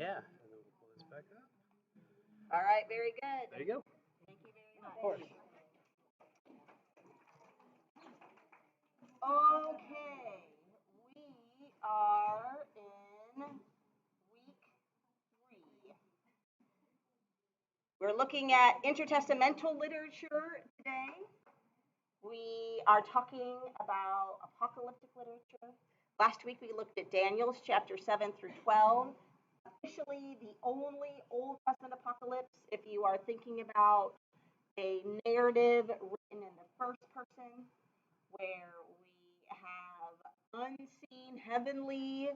Yeah. And then we'll pull this back up. All right, very good. There you go. Thank you very much. Of course. Okay, we are in week 3. We're looking at intertestamental literature today. We are talking about apocalyptic literature. Last week we looked at Daniel's chapter 7 through 12. Officially the only Old Testament apocalypse if you are thinking about a narrative written in the first person where we have unseen heavenly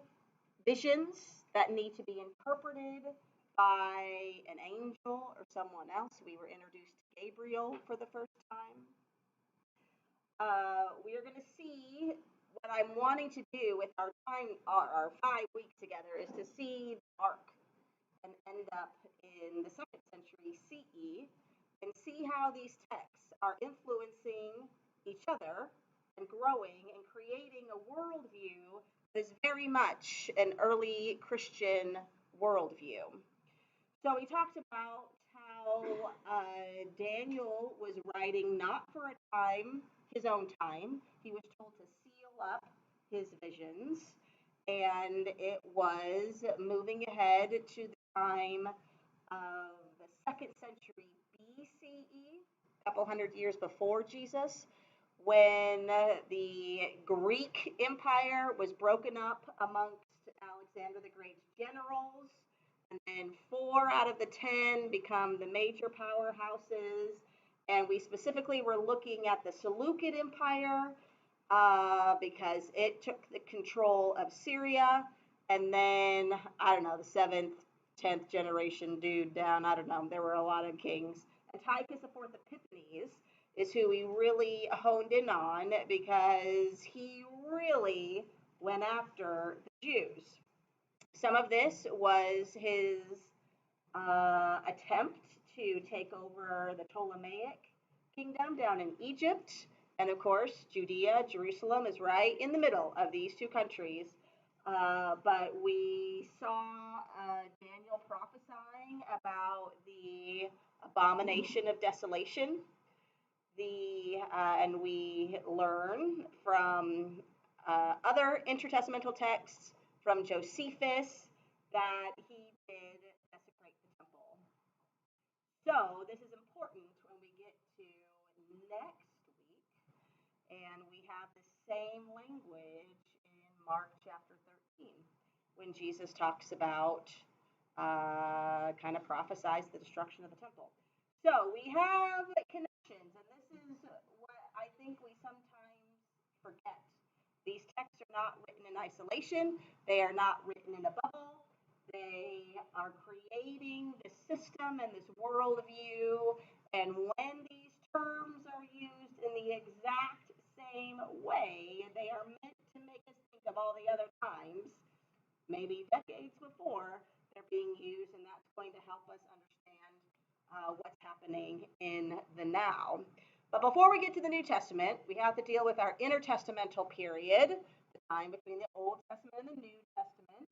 visions that need to be interpreted by an angel or someone else. We were introduced to Gabriel for the first time. We are going to see what I'm wanting to do with our 5 weeks together is to see the arc and end up in the 2nd century CE and see how these texts are influencing each other and growing and creating a worldview that is very much an early Christian worldview. So we talked about how Daniel was writing not for a time, his own time. He was told to seal up his visions, and it was moving ahead to the time of the 2nd century BCE, a couple hundred years before Jesus, when the Greek Empire was broken up amongst Alexander the Great's generals, and then 4 out of the 10 become the major powerhouses. And we specifically were looking at the Seleucid Empire because it took the control of Syria, and then I don't know, the 7th, 10th generation dude down. I don't know. There were a lot of kings. Antiochus IV Epiphanes is who we really honed in on because he really went after the Jews. Some of this was his attempt to take over the Ptolemaic kingdom down in Egypt. And of course, Judea, Jerusalem is right in the middle of these 2 countries. But we saw Daniel prophesying about the abomination of desolation. And we learn from other intertestamental texts from Josephus that he did desecrate the temple. So this is important when we get to next week, and we have the same language in Mark chapter 13 when Jesus talks about kind of prophesies the destruction of the temple. So we have connections, and this is what I think we sometimes forget. These texts are not written in isolation. They are not written in a bubble. They are creating this system and this worldview. And when these terms are used in the exact same way, they are meant to make us think of all the other times, maybe decades before, they're being used, and that's going to help us understand what's happening in the now. But before we get to the New Testament, we have to deal with our intertestamental period, the time between the Old Testament and the New Testament.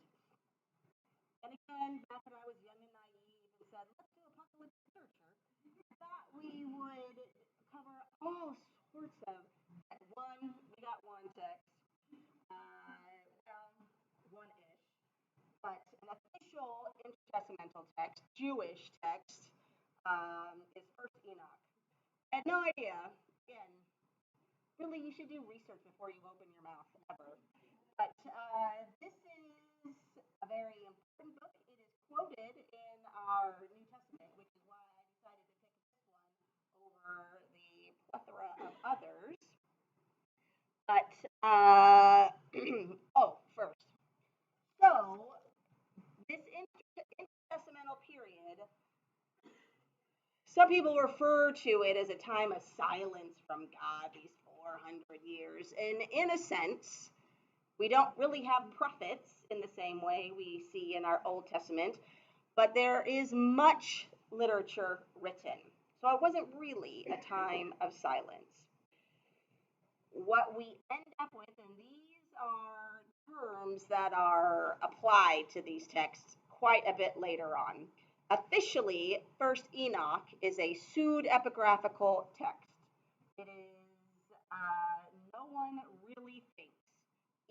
And again, back when I was young and naive and said, let's do apocalyptic literature, I thought we would cover all sorts of we got one text, one-ish, but an official intertestamental text, Jewish text, is First Enoch. I had no idea. Again, really, you should do research before you open your mouth ever. But this is a very important book. It is quoted in our New Testament, which is why I decided to pick this one over the plethora of others. But, first. So, this intertestamental period, some people refer to it as a time of silence from God, these 400 years. And in a sense, we don't really have prophets in the same way we see in our Old Testament, but there is much literature written. So it wasn't really a time of silence. What we end up with, and these are terms that are applied to these texts quite a bit later on. Officially, First Enoch is a pseudepigraphical text. It is, no one really thinks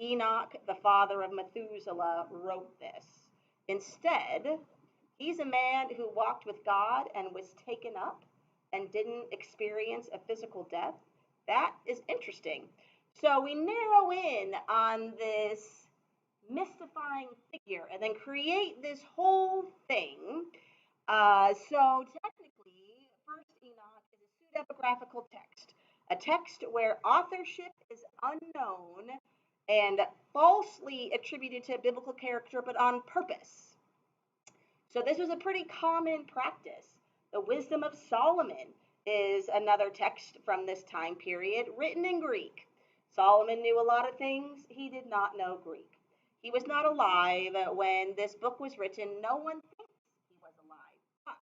Enoch, the father of Methuselah, wrote this. Instead, he's a man who walked with God and was taken up and didn't experience a physical death. That is interesting. So we narrow in on this mystifying figure and then create this whole thing. So technically, First Enoch is a pseudepigraphical text, a text where authorship is unknown and falsely attributed to a biblical character, but on purpose. So this was a pretty common practice. The Wisdom of Solomon is another text from this time period written in Greek. Solomon knew a lot of things. He did not know Greek. He was not alive when this book was written. No one thinks he was alive. But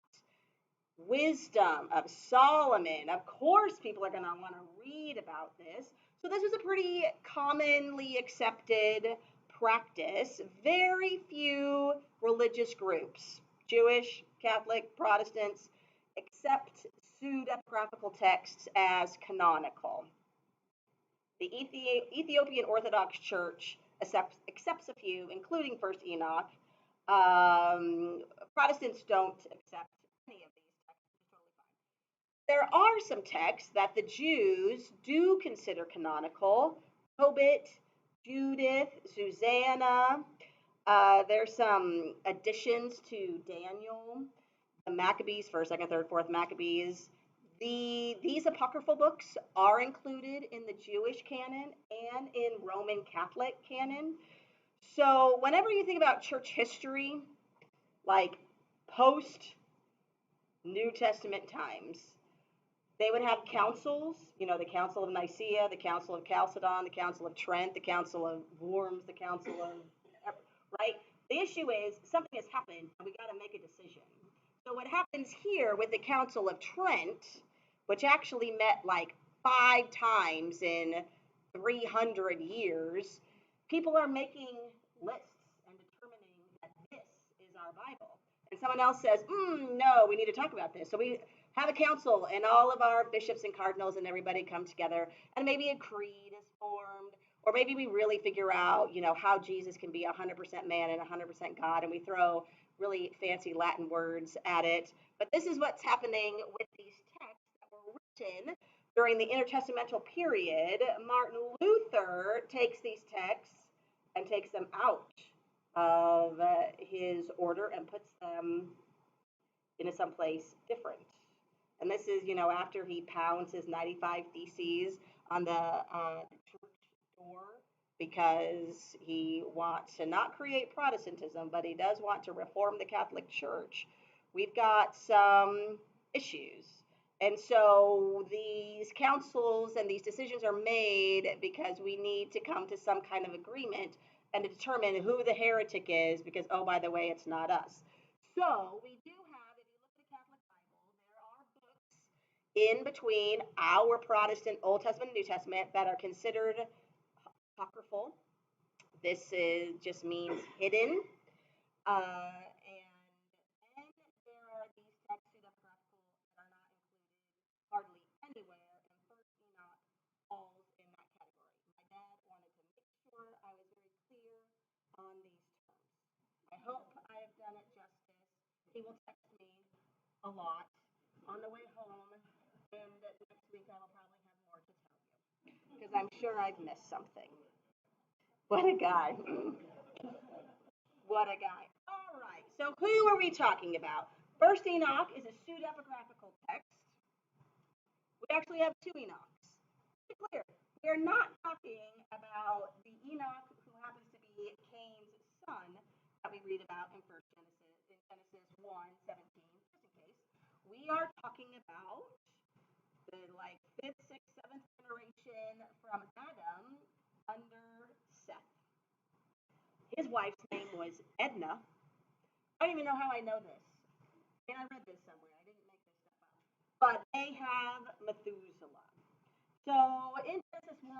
Wisdom of Solomon, of course, people are going to want to read about this. So this was a pretty commonly accepted practice. Very few religious groups, Jewish, Catholic, Protestants, accept pseudepigraphical texts as canonical. The Ethiopian Orthodox Church accepts a few, including First Enoch. Protestants don't accept any of these texts, which is totally fine. There are some texts that the Jews do consider canonical. Tobit, Judith, Susanna. There's some additions to Daniel, the Maccabees, first, second, third, fourth Maccabees. These apocryphal books are included in the Jewish canon and in Roman Catholic canon. So whenever you think about church history, like post New Testament times, they would have councils, the Council of Nicaea, the Council of Chalcedon, the Council of Trent, the Council of Worms, the Council of, right? The issue is something has happened and we got to make a decision. So what happens here with the Council of Trent, which actually met like 5 times in 300 years, people are making lists and determining that this is our Bible. And someone else says, no, we need to talk about this. So we have a council and all of our bishops and cardinals and everybody come together and maybe a creed is formed, or maybe we really figure out, how Jesus can be 100% man and 100% God, and we throw really fancy Latin words at it. But this is what's happening with these texts that were written during the intertestamental period. Martin Luther takes these texts and takes them out of his order and puts them into someplace different. And this is, after he pounds his 95 Theses on the church door because he wants to not create Protestantism, but he does want to reform the Catholic Church. We've got some issues. And so these councils and these decisions are made because we need to come to some kind of agreement and to determine who the heretic is because, oh, by the way, it's not us. So we do have, if you look at the Catholic Bible, there are books in between our Protestant Old Testament and New Testament that are considered apocryphal. This just means hidden. And there are these texts pseudepigraphical that are not included hardly anywhere, and First Enoch falls in that category. My dad wanted to make sure I was very clear on these terms. I hope I have done it justice. He will text me a lot on the way home, and next week I will probably have more to tell you because I'm sure I've missed something. What a guy. What a guy. All right. So who are we talking about? First Enoch is a pseudepigraphical text. We actually have two Enochs. To be clear, we are not talking about the Enoch who happens to be Cain's son that we read about in First Genesis, in Genesis 1:17, just in case. We are talking about the fifth, sixth, seventh generation from Adam under Seth. His wife's name was Edna. I don't even know how I know this. And I read this somewhere. I didn't make this stuff up. But they have Methuselah. So in Genesis 1,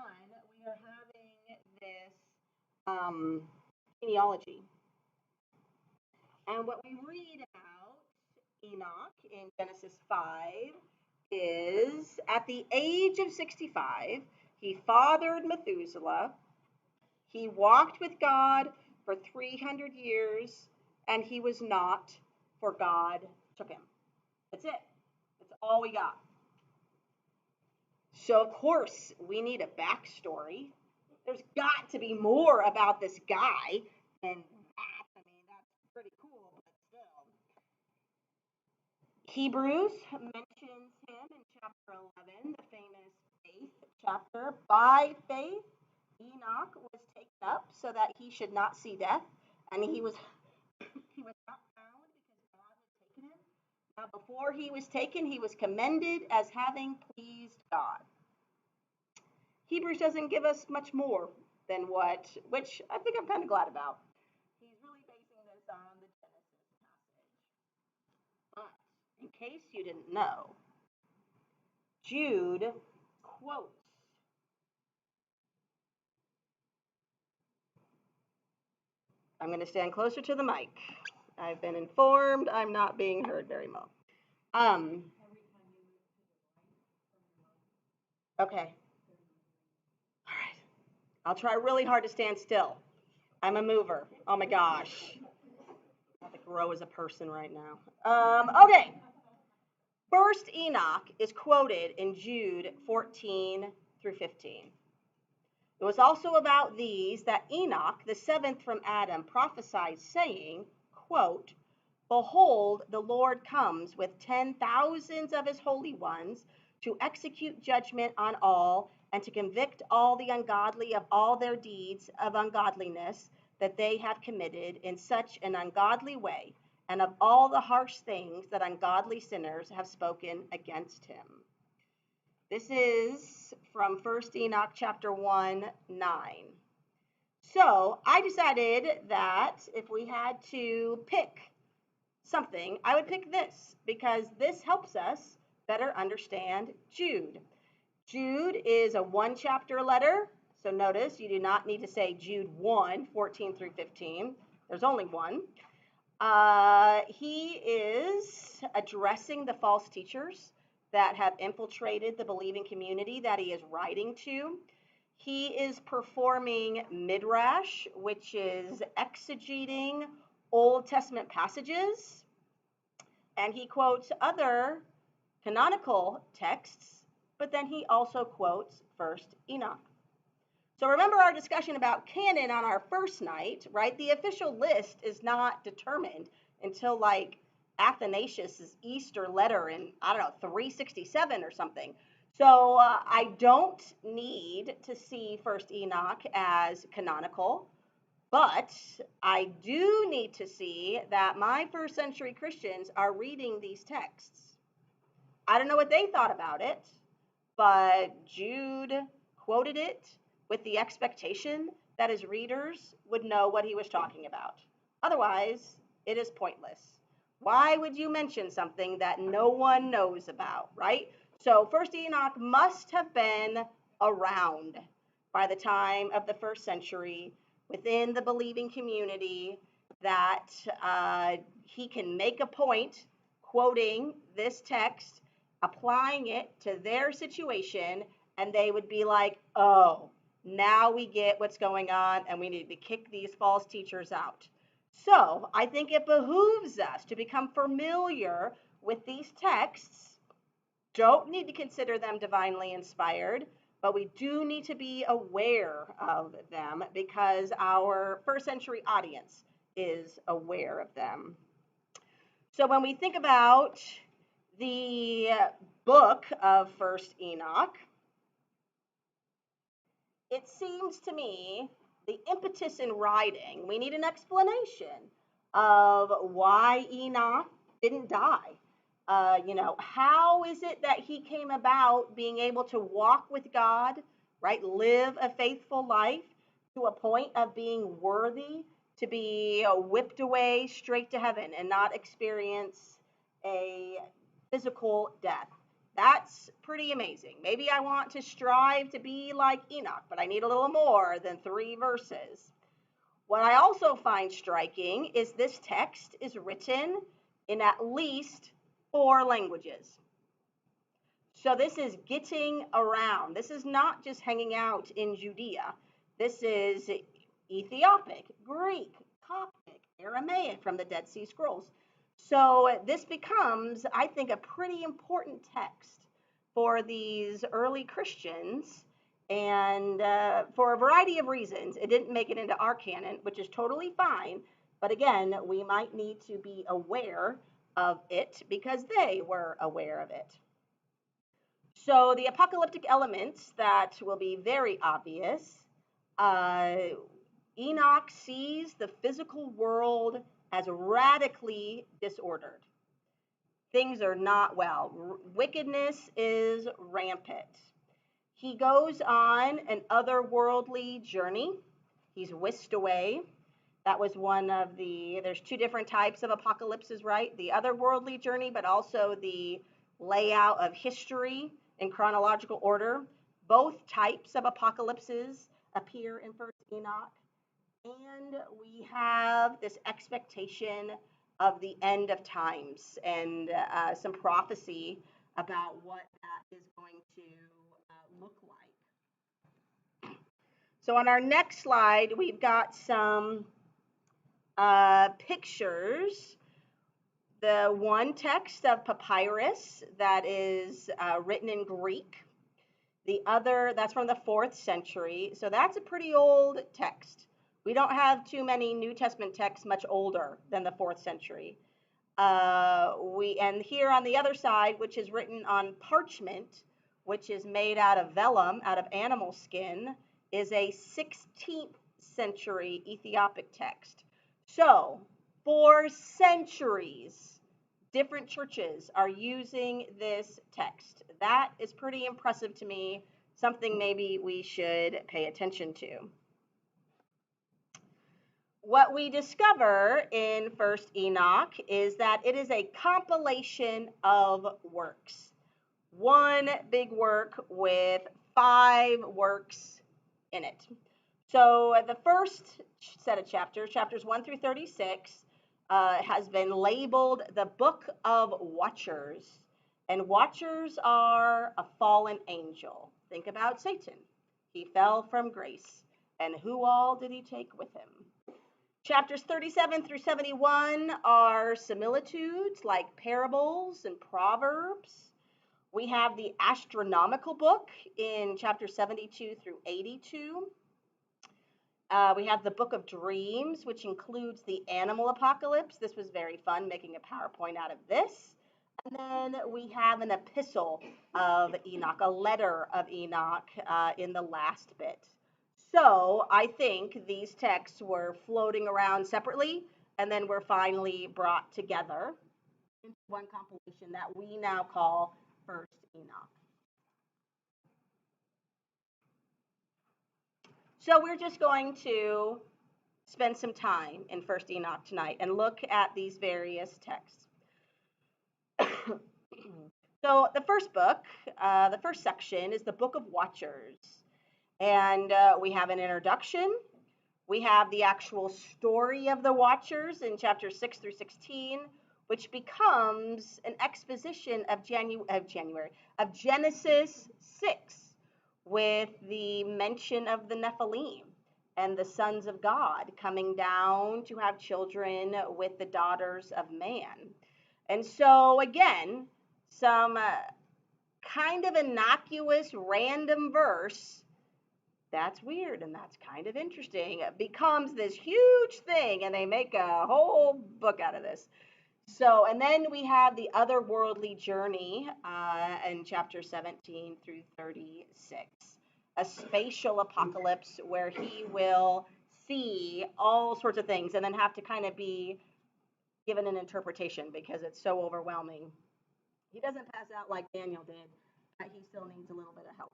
we are having this genealogy. And what we read about Enoch in Genesis 5 is at the age of 65, he fathered Methuselah. He walked with God for 300 years, and he was not, for God took him. That's it. That's all we got. So, of course, we need a backstory. There's got to be more about this guy than that. I mean, that's pretty cool, but still. Hebrews mentions him in chapter 11, the famous faith chapter. By faith, Enoch was taken up so that he should not see death, and he was not found because God had taken him. Now, before he was taken, he was commended as having pleased God. Hebrews doesn't give us much more than which I think I'm kind of glad about. He's really basing this on the Genesis passage. But in case you didn't know, Jude quotes I'm going to stand closer to the mic. I've been informed I'm not being heard very well. Okay. All right. I'll try really hard to stand still. I'm a mover. Oh my gosh. I have to grow as a person right now. Okay. First Enoch is quoted in Jude 14 through 15. It was also about these that Enoch, the seventh from Adam, prophesied, saying, quote, Behold, the Lord comes with 10,000s of his holy ones to execute judgment on all and to convict all the ungodly of all their deeds of ungodliness that they have committed in such an ungodly way, and of all the harsh things that ungodly sinners have spoken against him. This is from 1 Enoch chapter 1, 9. So I decided that if we had to pick something, I would pick this because this helps us better understand Jude. Jude is a one chapter letter. So notice you do not need to say Jude 1, 14 through 15. There's only one. He is addressing the false teachers that have infiltrated the believing community that he is writing to. He is performing midrash, which is exegeting Old Testament passages, and he quotes other canonical texts, but then he also quotes First Enoch. So remember our discussion about canon on our first night, right? The official list is not determined until like Athanasius' Easter letter in, 367 or something. So I don't need to see First Enoch as canonical, but I do need to see that my first century Christians are reading these texts. I don't know what they thought about it, but Jude quoted it with the expectation that his readers would know what he was talking about. Otherwise, it is pointless. Why would you mention something that no one knows about, right? So First Enoch must have been around by the time of the first century within the believing community that he can make a point quoting this text, applying it to their situation, and they would be like, oh, now we get what's going on and we need to kick these false teachers out. So I think it behooves us to become familiar with these texts. Don't need to consider them divinely inspired, but we do need to be aware of them because our first century audience is aware of them. So when we think about the book of First Enoch, it seems to me the impetus in writing, we need an explanation of why Enoch didn't die. How is it that he came about being able to walk with God, right? Live a faithful life to a point of being worthy to be whipped away straight to heaven and not experience a physical death. That's pretty amazing. Maybe I want to strive to be like Enoch, but I need a little more than 3 verses. What I also find striking is this text is written in at least 4 languages. So this is getting around. This is not just hanging out in Judea. This is Ethiopic, Greek, Coptic, Aramaic from the Dead Sea Scrolls. So this becomes, I think, a pretty important text for these early Christians. And for a variety of reasons, it didn't make it into our canon, which is totally fine. But again, we might need to be aware of it because they were aware of it. So the apocalyptic elements that will be very obvious. Uh, Enoch sees the physical world as radically disordered. Things are not well. Wickedness is rampant. He goes on an otherworldly journey. He's whisked away. That was one of there's 2 different types of apocalypses, right? The otherworldly journey, but also the layout of history in chronological order. Both types of apocalypses appear in First Enoch. And we have this expectation of the end of times and some prophecy about what that is going to look like. So on our next slide, we've got some pictures. The one text of papyrus that is written in Greek. The other, that's from the 4th century. So that's a pretty old text. We don't have too many New Testament texts much older than the 4th century. And here on the other side, which is written on parchment, which is made out of vellum, out of animal skin, is a 16th century Ethiopic text. So, for centuries, different churches are using this text. That is pretty impressive to me, something maybe we should pay attention to. What we discover in First Enoch is that it is a compilation of works. One big work with 5 works in it. So the first set of chapters, chapters 1 through 36, has been labeled the Book of Watchers. And watchers are a fallen angel. Think about Satan. He fell from grace. And who all did he take with him? Chapters 37 through 71 are similitudes like parables and proverbs. We have the astronomical book in chapters 72 through 82. We have the Book of Dreams, which includes the animal apocalypse. This was very fun, making a PowerPoint out of this. And then we have an epistle of Enoch, a letter of Enoch in the last bit. So I think these texts were floating around separately and then were finally brought together into one compilation that we now call First Enoch. So we're just going to spend some time in First Enoch tonight and look at these various texts. So the first book, the first section is the Book of Watchers. And we have an introduction. We have the actual story of the Watchers in chapters 6 through 16, which becomes an exposition of Genesis 6, with the mention of the Nephilim and the sons of God coming down to have children with the daughters of man. And so again, some kind of innocuous random verse that's weird and that's kind of interesting. It becomes this huge thing and they make a whole book out of this. So, and then we have the otherworldly journey in chapter 17 through 36, a spatial apocalypse where he will see all sorts of things and then have to kind of be given an interpretation because it's so overwhelming. He doesn't pass out like Daniel did, but he still needs a little bit of help.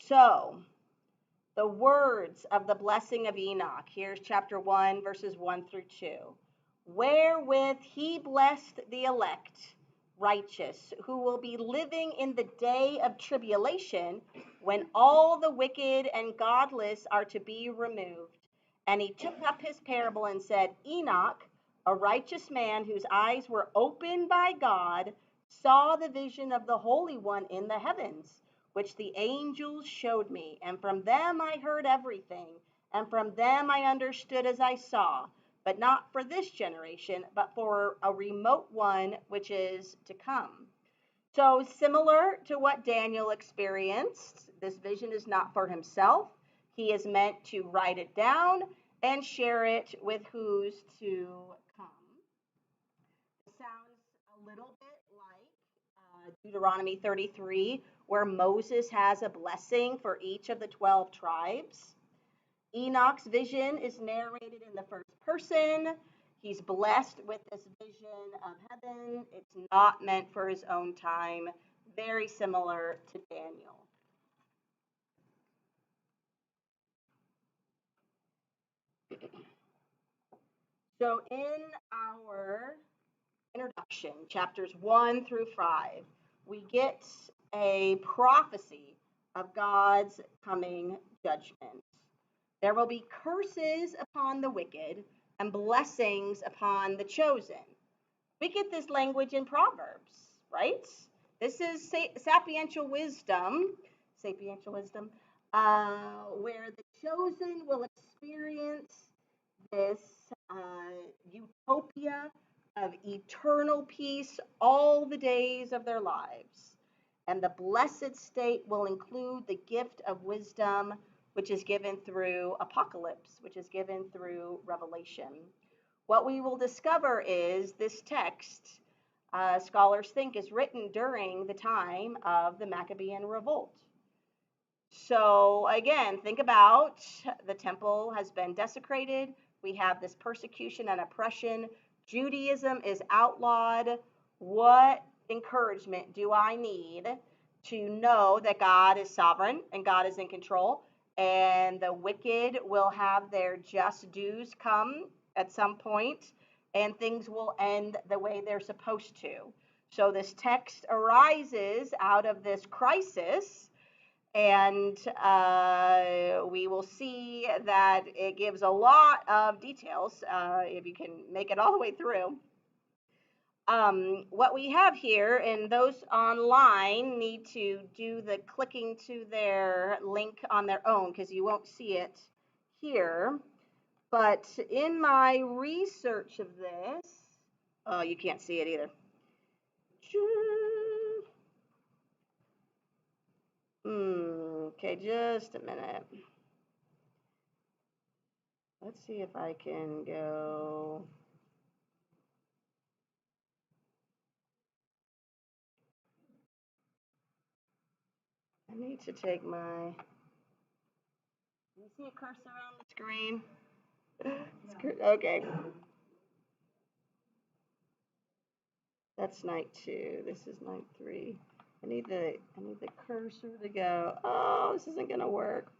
So, the words of the blessing of Enoch. Here's chapter 1, verses 1 through 2. Wherewith he blessed the elect righteous, who will be living in the day of tribulation when all the wicked and godless are to be removed. And he took up his parable and said, Enoch, a righteous man whose eyes were opened by God, saw the vision of the Holy One in the heavens, which the angels showed me. And from them I heard everything, and from them I understood as I saw, but not for this generation, but for a remote one which is to come. So, similar to what Daniel experienced, this vision is not for himself. He is meant to write it down and share it with who's to come. It sounds a little bit like Deuteronomy 33, where Moses has a blessing for each of the 12 tribes. Enoch's vision is narrated in the first person. He's blessed with this vision of heaven. It's not meant for his own time. Very similar to Daniel. So, in our introduction, chapters 1 through 5, we get a prophecy of God's coming judgment. There will be curses upon the wicked and blessings upon the chosen. We get this language in Proverbs, right? This is sapiential wisdom, where the chosen will experience this utopia of eternal peace all the days of their lives. And the blessed state will include the gift of wisdom, which is given through Apocalypse, which is given through Revelation. What we will discover is this text, scholars think, is written during the time of the Maccabean revolt. So again, think about the temple has been desecrated. We have this persecution and oppression. Judaism is outlawed. What encouragement do I need to know that God is sovereign and God is in control, and the wicked will have their just dues come at some point, and things will end the way they're supposed to? So this text arises out of this crisis, and we will see that it gives a lot of details if you can make it all the way through. What we have here, and those online need to do the clicking to their link on their own because you won't see it here. But in my research of this, oh, you can't see it either. Okay, just a minute. Let's see if I can go. I need to take my. Can you see a cursor on the screen? Okay. That's night 2. This is night 3. I need the cursor to go. Oh, this isn't gonna work.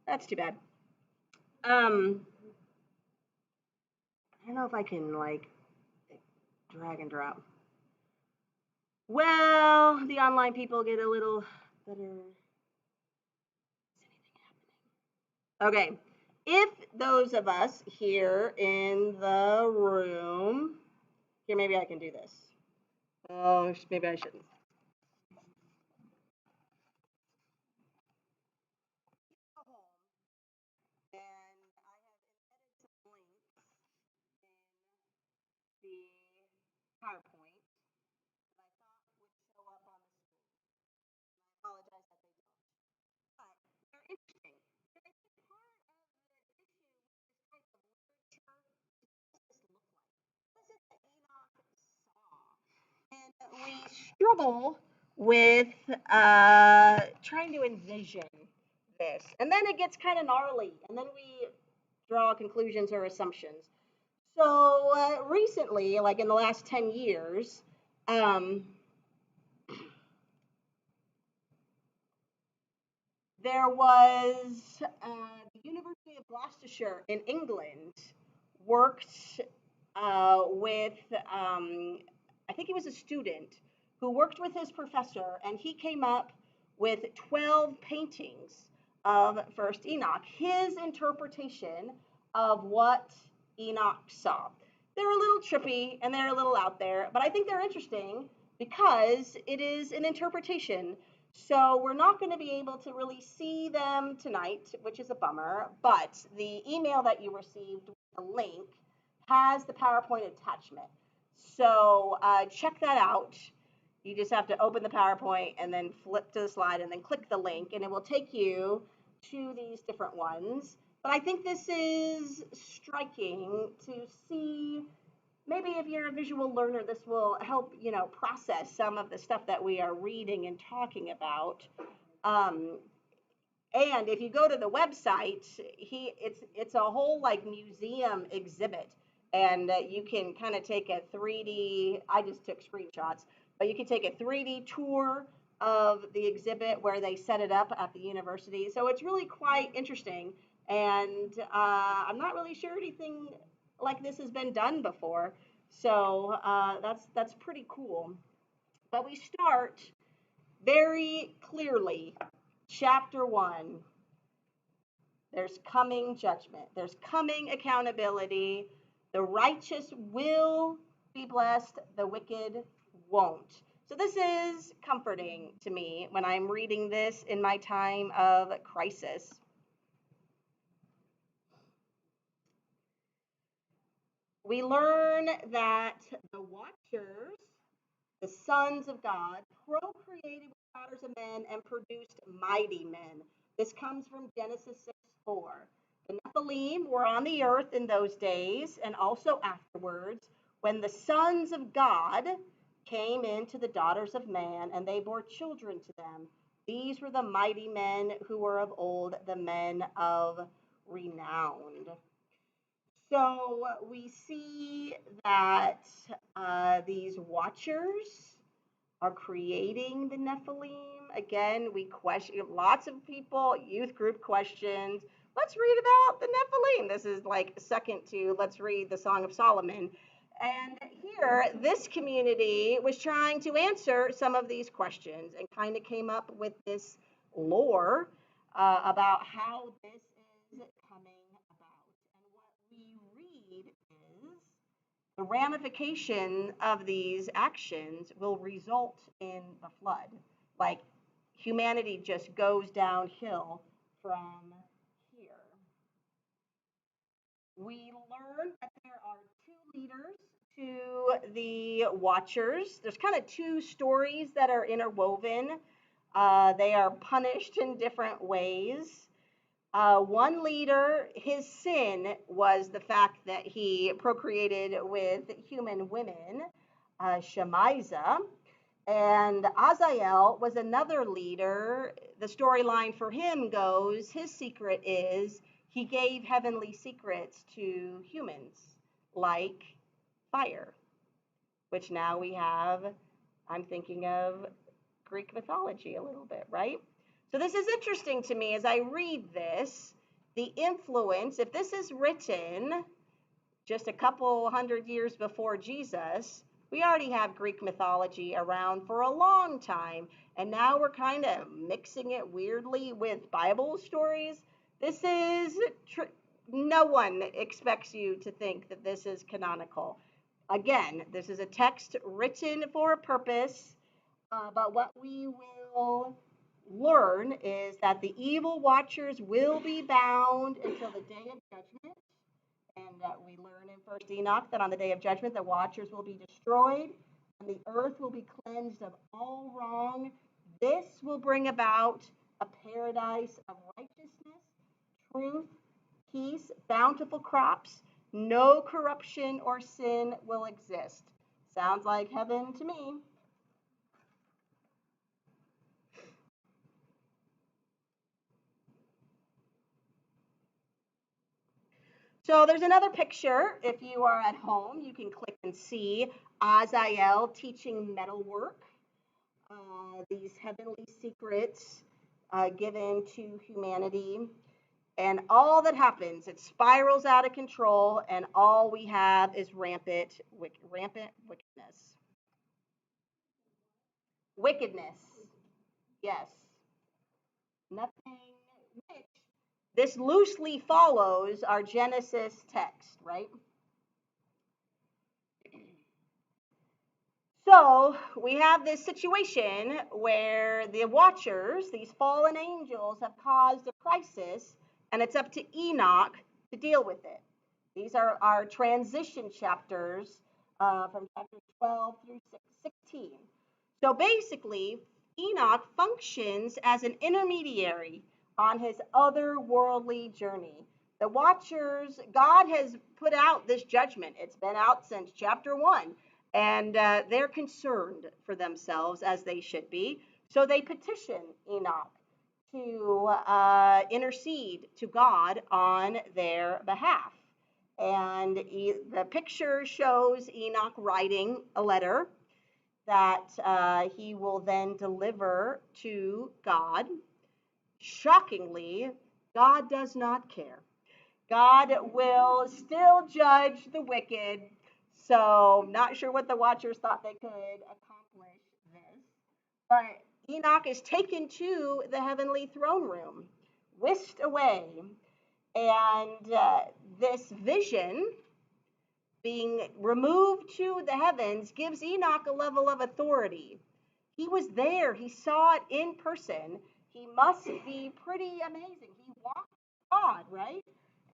That's too bad. I don't know if I can like drag and drop. Well, the online people get a little better. Is anything happening? Okay. If those of us here in the room, here, maybe I can do this. Oh, maybe I shouldn't. And I have embedded some links in the PowerPoint that I thought would show up on the screen. I apologize that they don't. But they're interesting. And I think part of the issue with this type of literature is what does this look like? What is it that Enoch saw? And we struggle with trying to envision this. And then it gets kind of gnarly. And then we draw conclusions or assumptions. So recently, like in the last 10 years, there was the University of Gloucestershire in England worked with, I think he was a student, who worked with his professor, and he came up with 12 paintings of first Enoch, his interpretation of what Enoch saw. They're a little trippy and they're a little out there, but I think they're interesting because it is an interpretation. So we're not going to be able to really see them tonight, which is a bummer, but the email that you received with the link has the PowerPoint attachment. So check that out. You just have to open the PowerPoint and then flip to the slide and then click the link, and it will take you to these different ones. But I think this is striking to see. Maybe if you're a visual learner, this will help, process some of the stuff that we are reading and talking about. And if you go to the website, it's a whole like museum exhibit, and you can kind of take a 3D. I just took screenshots, but you can take a 3D tour of the exhibit where they set it up at the university. So it's really quite interesting, and I'm not really sure anything like this has been done before. So that's pretty cool. But we start very clearly. Chapter 1, there's coming judgment, there's coming accountability. The righteous will be blessed, the wicked won't. So this is comforting to me when I'm reading this in my time of crisis. We learn that the watchers, the sons of God, procreated with daughters of men and produced mighty men. This comes from Genesis 6:4. The Nephilim were on the earth in those days and also afterwards when the sons of God came into the daughters of man and they bore children to them. These were the mighty men who were of old, the men of renown. So we see that these watchers are creating the Nephilim. Again, we question lots of people, youth group questions. Let's read about the Nephilim. This is like second to let's read the Song of Solomon. And here, this community was trying to answer some of these questions and kind of came up with this lore about how this is coming about. And what we read is the ramification of these actions will result in the flood. Like humanity just goes downhill from here. We learn that there are two leaders to the Watchers. There's kind of two stories that are interwoven. They are punished in different ways. One leader, his sin was the fact that he procreated with human women, Shemaiah, and Azael was another leader. The storyline for him goes, his secret is he gave heavenly secrets to humans, like fire, which now we have, I'm thinking of Greek mythology a little bit, right? So this is interesting to me as I read this, the influence, if this is written just a couple hundred years before Jesus, we already have Greek mythology around for a long time, and now we're kind of mixing it weirdly with Bible stories. This is, no one expects you to think that this is canonical. Again, this is a text written for a purpose, but what we will learn is that the evil watchers will be bound until the day of judgment. And we learn in First Enoch that on the day of judgment, the watchers will be destroyed and the earth will be cleansed of all wrong. This will bring about a paradise of righteousness, truth, peace, bountiful crops. No corruption or sin will exist. Sounds like heaven to me. So there's another picture. If you are at home, you can click and see Azael teaching metalwork, these heavenly secrets given to humanity. And all that happens, it spirals out of control, and all we have is rampant wickedness. Wickedness. Yes. Nothing which this loosely follows our Genesis text, right? So we have this situation where the watchers, these fallen angels, have caused a crisis, and it's up to Enoch to deal with it. These are our transition chapters from chapter 12 through 16. So basically, Enoch functions as an intermediary on his otherworldly journey. The watchers, God has put out this judgment. It's been out since chapter 1, and they're concerned for themselves, as they should be. So they petition Enoch to intercede to God on their behalf. And the picture shows Enoch writing a letter that he will then deliver to God. Shockingly, God does not care. God will still judge the wicked. So, not sure what the watchers thought they could accomplish this. But Enoch is taken to the heavenly throne room, whisked away. And this vision being removed to the heavens gives Enoch a level of authority. He was there, he saw it in person. He must be pretty amazing. He walked with God, right?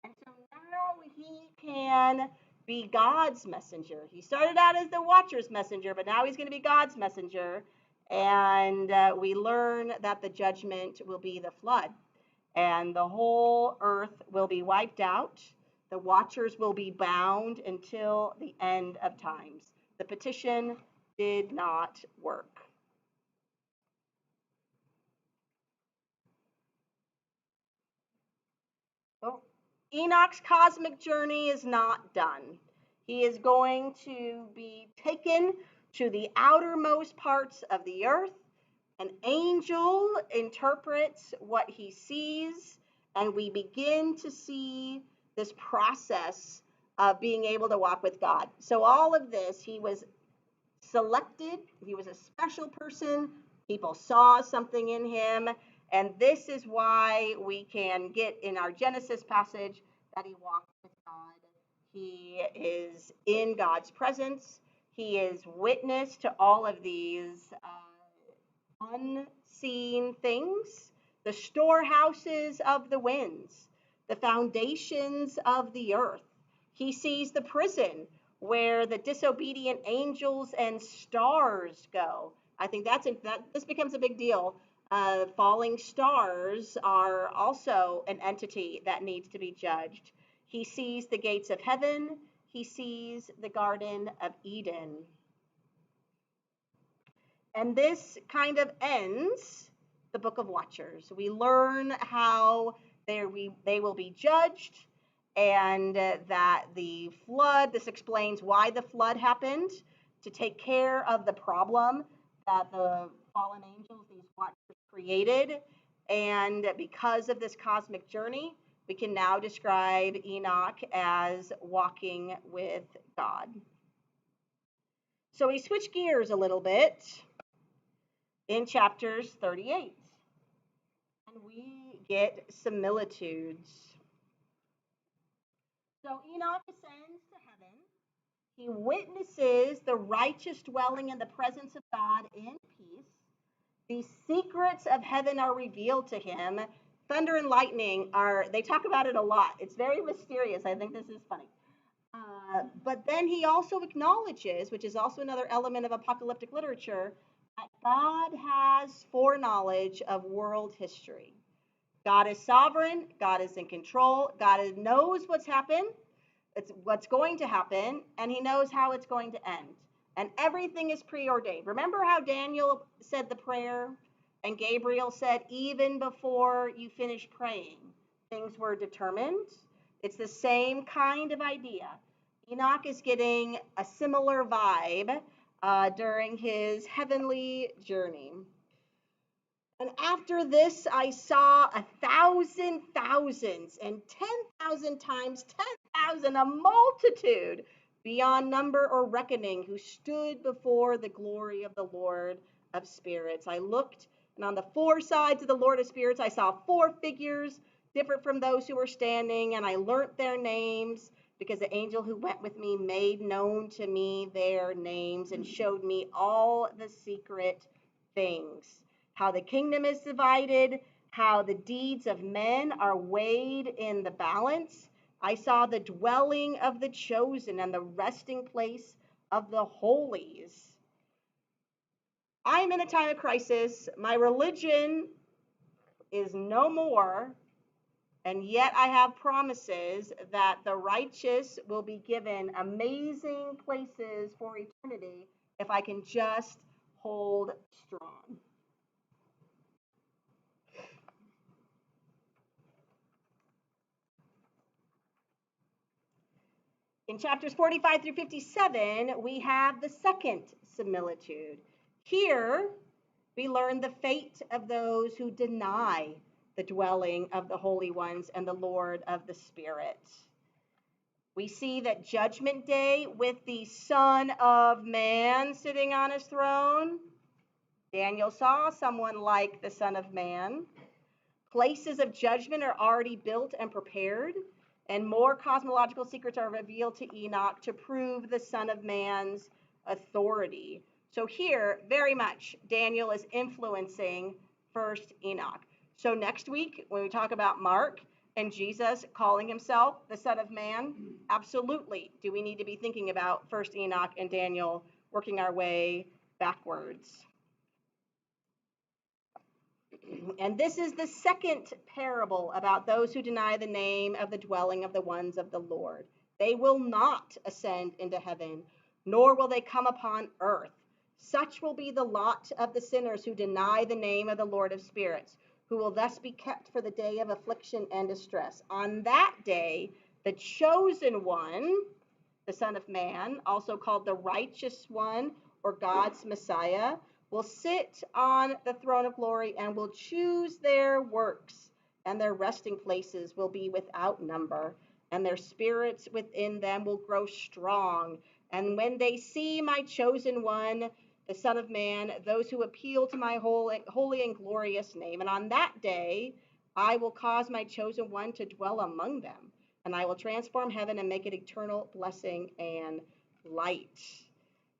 And so now he can be God's messenger. He started out as the watcher's messenger, but now he's going to be God's messenger. And we learn that the judgment will be the flood, and the whole earth will be wiped out. The watchers will be bound until the end of times. The petition did not work. So Enoch's cosmic journey is not done. He is going to be taken to the outermost parts of the earth. An angel interprets what he sees, and we begin to see this process of being able to walk with God. So, all of this, he was selected, he was a special person. People saw something in him, and this is why we can get in our Genesis passage that he walked with God. He is in God's presence. He is witness to all of these unseen things, the storehouses of the winds, the foundations of the earth. He sees the prison where the disobedient angels and stars go. I think that this becomes a big deal. Falling stars are also an entity that needs to be judged. He sees the gates of heaven. He sees the Garden of Eden. And this kind of ends the Book of Watchers. We learn how they will be judged, and that the flood, this explains why the flood happened, to take care of the problem that the fallen angels, these watchers, created. And because of this cosmic journey, we can now describe Enoch as walking with God. So we switch gears a little bit in chapters 38. And we get similitudes. So Enoch ascends to heaven. He witnesses the righteous dwelling in the presence of God in peace. The secrets of heaven are revealed to him. Thunder and lightning they talk about it a lot. It's very mysterious. I think this is funny. But then he also acknowledges, which is also another element of apocalyptic literature, that God has foreknowledge of world history. God is sovereign. God is in control. God knows what's happened. It's what's going to happen, and he knows how it's going to end. And everything is preordained. Remember how Daniel said the prayer, and Gabriel said, even before you finish praying, things were determined? It's the same kind of idea. Enoch is getting a similar vibe during his heavenly journey. And after this, I saw 1,000 thousands and 10,000 times 10,000, a multitude beyond number or reckoning, who stood before the glory of the Lord of spirits. I looked, and on the four sides of the Lord of spirits, I saw four figures different from those who were standing, and I learnt their names because the angel who went with me made known to me their names and showed me all the secret things. How the kingdom is divided, how the deeds of men are weighed in the balance. I saw the dwelling of the chosen and the resting place of the holies. I'm in a time of crisis. My religion is no more, and yet I have promises that the righteous will be given amazing places for eternity if I can just hold strong. In chapters 45 through 57, we have the second similitude. Here, we learn the fate of those who deny the dwelling of the holy ones and the Lord of the Spirit. We see that Judgment Day with the Son of Man sitting on his throne. Daniel saw someone like the Son of Man. Places of judgment are already built and prepared, and more cosmological secrets are revealed to Enoch to prove the Son of Man's authority. So here, very much, Daniel is influencing first Enoch. So next week, when we talk about Mark and Jesus calling himself the Son of Man, absolutely do we need to be thinking about first Enoch and Daniel, working our way backwards. And this is the second parable about those who deny the name of the dwelling of the ones of the Lord. They will not ascend into heaven, nor will they come upon earth. Such will be the lot of the sinners who deny the name of the Lord of spirits, who will thus be kept for the day of affliction and distress. On that day, the chosen one, the Son of Man, also called the righteous one or God's Messiah, will sit on the throne of glory and will choose their works, and their resting places will be without number, and their spirits within them will grow strong. And when they see my chosen one, the Son of Man, those who appeal to my holy and glorious name, and on that day I will cause my chosen one to dwell among them, and I will transform heaven and make it eternal blessing and light.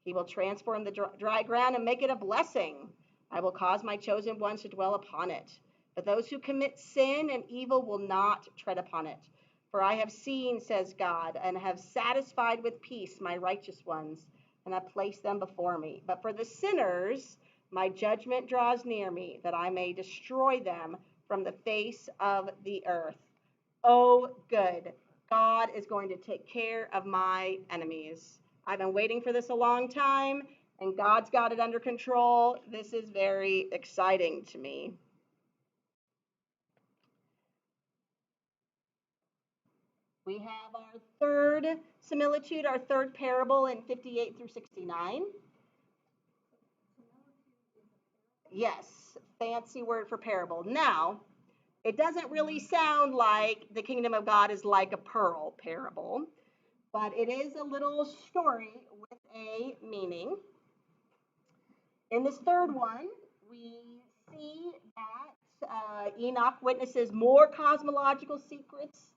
He will transform the dry ground and make it a blessing. I will cause my chosen ones to dwell upon it. But those who commit sin and evil will not tread upon it. For I have seen, says God, and have satisfied with peace my righteous ones, and have placed them before me. But for the sinners, my judgment draws near me, that I may destroy them from the face of the earth. Oh, good. God is going to take care of my enemies. I've been waiting for this a long time, and God's got it under control. This is very exciting to me. We have our third similitude, our third parable in 58 through 69. Yes, fancy word for parable. Now, it doesn't really sound like the kingdom of God is like a pearl parable, but it is a little story with a meaning. In this third one, we see that Enoch witnesses more cosmological secrets.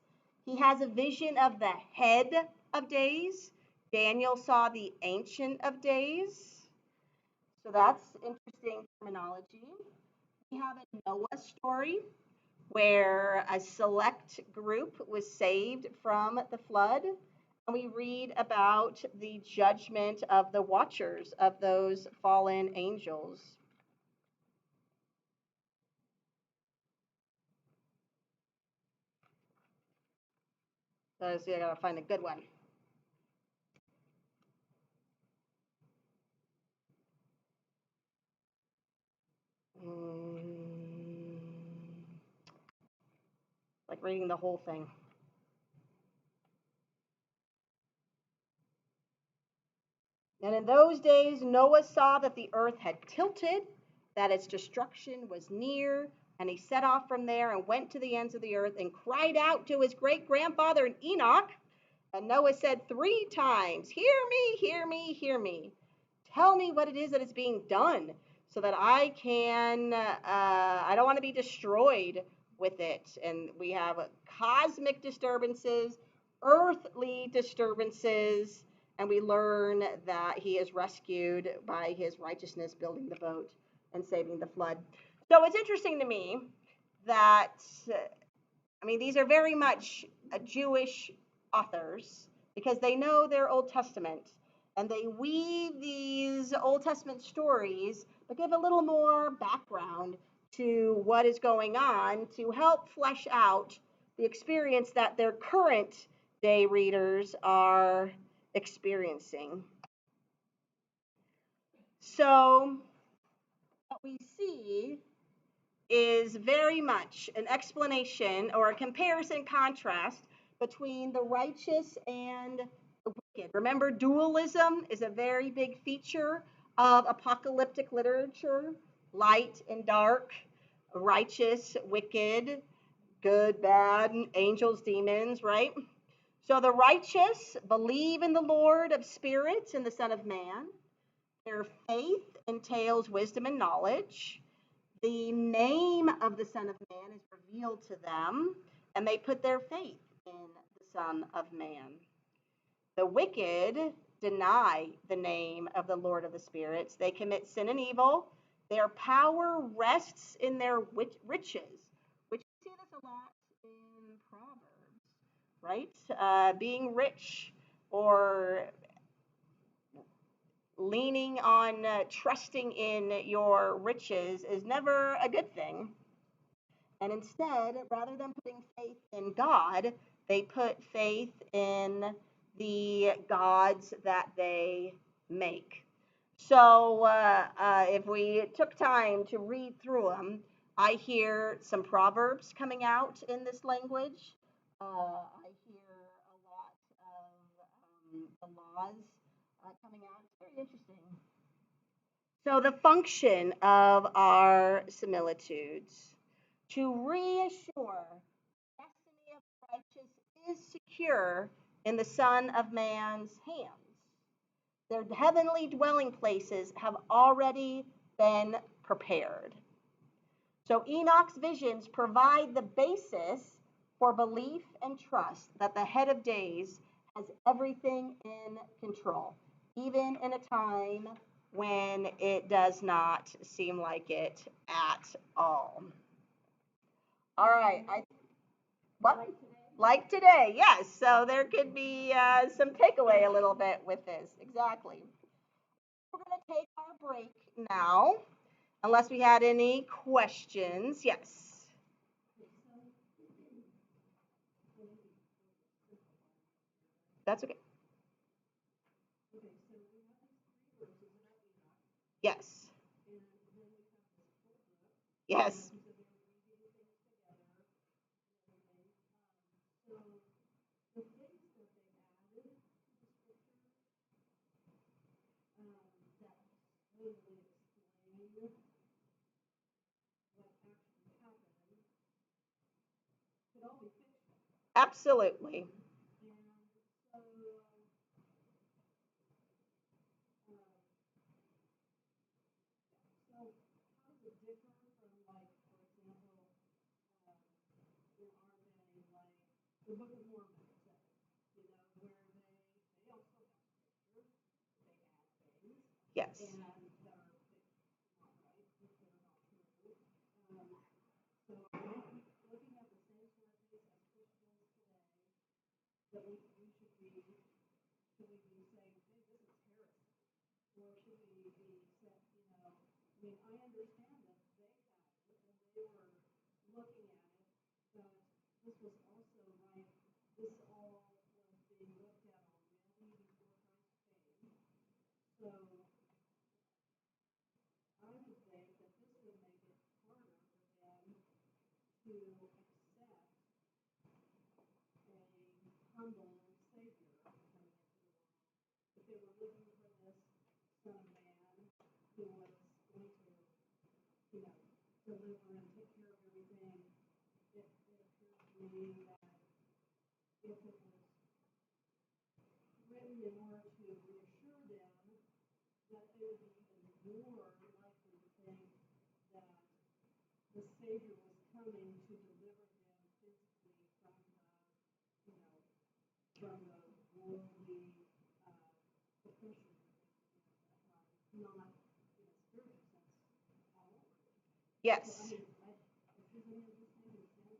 He has a vision of the head of days. Daniel saw the ancient of days. So that's interesting terminology. We have a Noah story where a select group was saved from the flood. And we read about the judgment of the watchers of those fallen angels. So I gotta find a good one. Like reading the whole thing. And in those days, Noah saw that the earth had tilted, that its destruction was near, and he set off from there and went to the ends of the earth and cried out to his great grandfather Enoch. And Noah said 3 times, "Hear me, hear me, hear me. Tell me what it is that is being done. so that I don't want to be destroyed with it. And we have cosmic disturbances, earthly disturbances, and we learn that he is rescued by his righteousness, building the boat and saving the flood. So it's interesting to me that, I mean, these are very much Jewish authors because they know their Old Testament and they weave these Old Testament stories but give a little more background to what is going on to help flesh out the experience that their current day readers are experiencing. So, what we see is very much an explanation or a comparison contrast between the righteous and the wicked. Remember, dualism is a very big feature of apocalyptic literature: light and dark, righteous, wicked, good, bad, angels, demons, right? So the righteous believe in the Lord of spirits and the Son of Man. Their faith entails wisdom and knowledge. The name of the Son of Man is revealed to them, and they put their faith in the Son of Man. The wicked deny the name of the Lord of the spirits. They commit sin and evil. Their power rests in their riches, which we see this a lot in Proverbs, right? Being rich or leaning on trusting in your riches is never a good thing. And instead, rather than putting faith in God, they put faith in the gods that they make. So, if we took time to read through them, I hear some proverbs coming out in this language. I hear a lot of the laws coming out. It's very interesting. So, the function of our similitudes to reassure the destiny of the righteous is secure in the Son of Man's hands. Their heavenly dwelling places have already been prepared. So Enoch's visions provide the basis for belief and trust that the head of days has everything in control, even in a time when it does not seem like it at all. All right. What? Like today, yes. So there could be some takeaway a little bit with this. Exactly. We're going to take our break now, unless we had any questions. Yes. That's okay. Yes. Yes. Absolutely. Yes. Yes.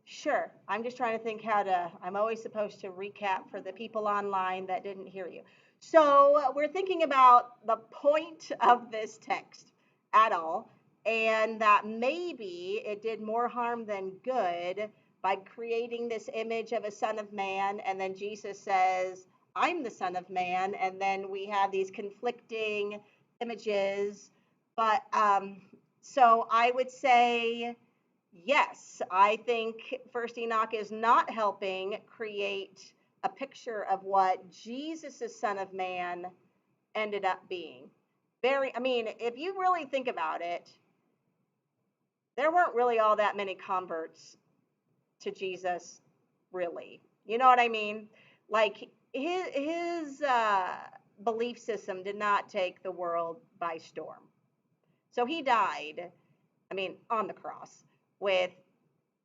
Sure. I'm just trying to think how to, I'm always supposed to recap for the people online that didn't hear you. So we're thinking about the point of this text at all, and that maybe it did more harm than good by creating this image of a son of man, and then Jesus says, I'm the son of man, and then we have these conflicting images. But so I would say, yes, I think First Enoch is not helping create a picture of what Jesus' Son of Man ended up being. I mean, if you really think about it, there weren't really all that many converts to Jesus, really. You know what I mean? Like his belief system did not take the world by storm. So he died, I mean, on the cross with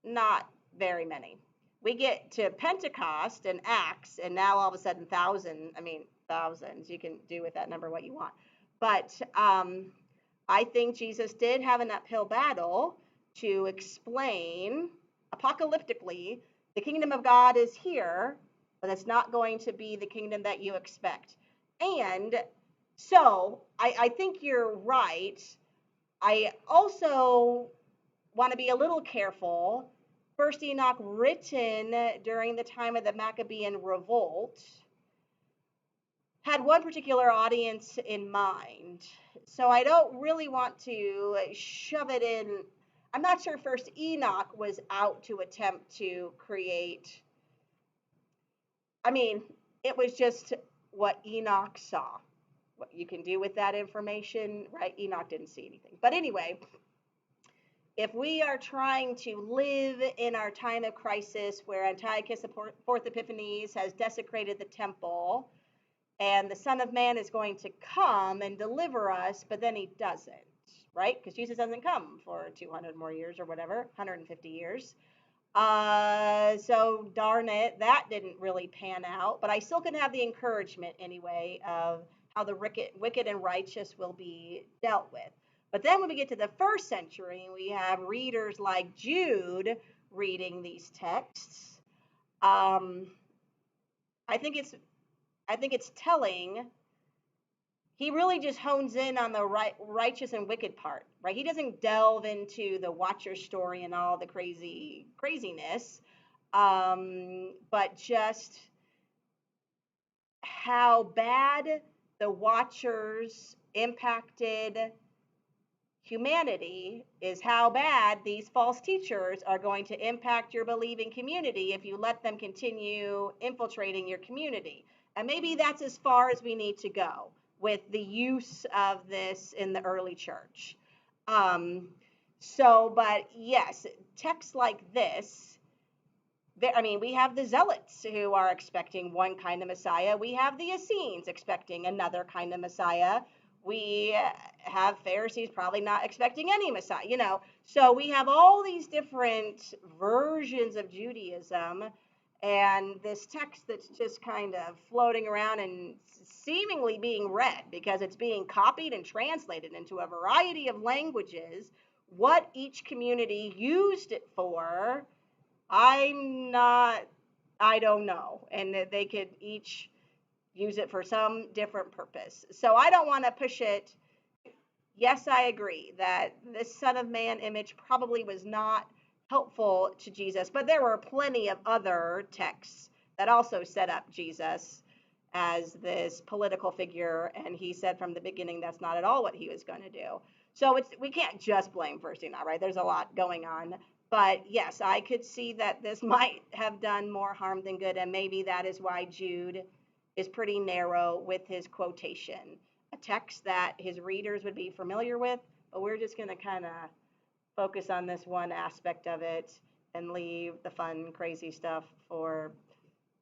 not very many. We get to Pentecost and Acts, and now all of a sudden, thousands. You can do with that number what you want. But I think Jesus did have an uphill battle to explain apocalyptically the kingdom of God is here, but it's not going to be the kingdom that you expect. And so I think you're right. I also want to be a little careful. First Enoch, written during the time of the Maccabean revolt, had one particular audience in mind. So I don't really want to shove it in. I'm not sure First Enoch was out to attempt to create. I mean, it was just what Enoch saw. What you can do with that information, right? Enoch didn't see anything. But anyway, if we are trying to live in our time of crisis where Antiochus IV Epiphanes has desecrated the temple and the Son of Man is going to come and deliver us, but then he doesn't, right? Because Jesus doesn't come for 200 more years or whatever, 150 years. So darn it, that didn't really pan out, but I still can have the encouragement anyway of how the wicked and righteous will be dealt with. But then when we get to the first century, we have readers like Jude reading these texts. Um, I think it's telling. He really just hones in on the righteous and wicked part, right? He doesn't delve into the Watcher story and all the craziness, but just how bad the Watchers impacted humanity is how bad these false teachers are going to impact your believing community if you let them continue infiltrating your community. And maybe that's as far as we need to go with the use of this in the early church. But yes, texts like this, I mean, we have the Zealots who are expecting one kind of Messiah. We have the Essenes expecting another kind of Messiah. We have Pharisees probably not expecting any Messiah, you know. So we have all these different versions of Judaism, and this text that's just kind of floating around and seemingly being read because it's being copied and translated into a variety of languages. What each community used it for, I don't know. And they could each use it for some different purpose. So I don't want to push it. Yes, I agree that this Son of Man image probably was not helpful to Jesus, but there were plenty of other texts that also set up Jesus as this political figure, and he said from the beginning that's not at all what he was going to do. So we can't just blame First Enoch, right? There's a lot going on. But yes, I could see that this might have done more harm than good, and maybe that is why Jude is pretty narrow with his quotation. A text that his readers would be familiar with, but we're just going to kind of focus on this one aspect of it and leave the fun, crazy stuff for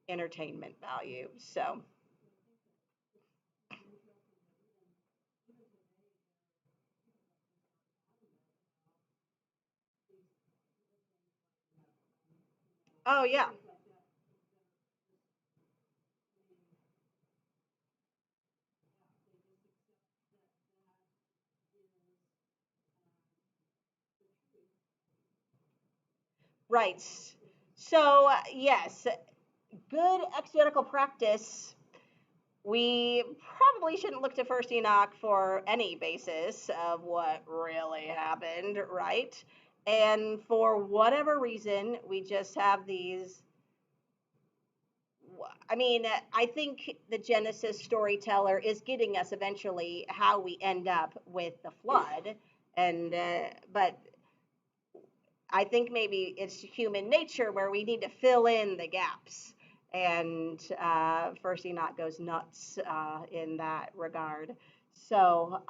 entertainment value. So, Oh yeah. Right. So yes, good exegetical practice. We probably shouldn't look to First Enoch for any basis of what really happened, right? And for whatever reason, we just have these. I mean, I think the Genesis storyteller is getting us eventually how we end up with the flood, and but I think maybe it's human nature where we need to fill in the gaps. And First Enoch goes nuts in that regard. So,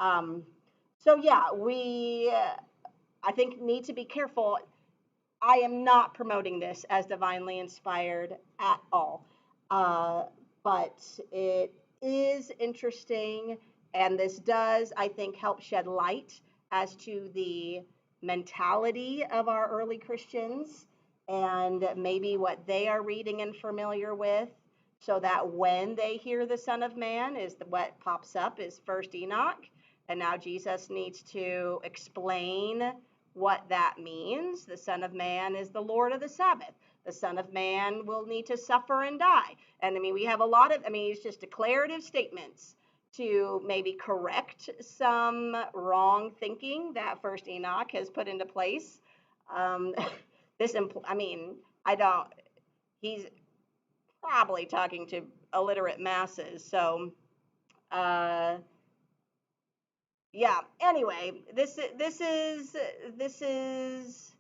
so yeah, we I think need to be careful. I am not promoting this as divinely inspired at all. Uh, but it is interesting, and this does, I think, help shed light as to the mentality of our early Christians and maybe what they are reading and familiar with, so that when they hear the Son of Man, is what pops up is First Enoch, and now Jesus needs to explain what that means. The Son of Man is the Lord of the Sabbath. The Son of Man will need to suffer and die. And I mean, we have a lot of, I mean, it's just declarative statements to maybe correct some wrong thinking that First Enoch has put into place. Um, I mean, I don't, he's probably talking to illiterate masses. So, uh, yeah, anyway, this is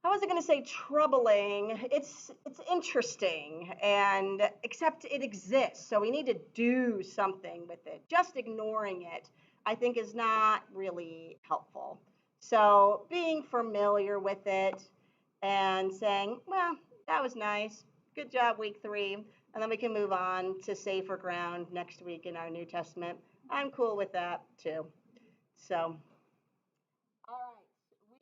I wasn't going to say troubling. It's interesting, and except it exists, so we need to do something with it. Just ignoring it, I think, is not really helpful. So being familiar with it and saying, "Well, that was nice. Good job, week 3," and then we can move on to safer ground next week in our New Testament. I'm cool with that too. So. All right,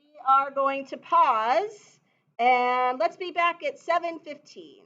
we are going to pause and let's be back at 7:15.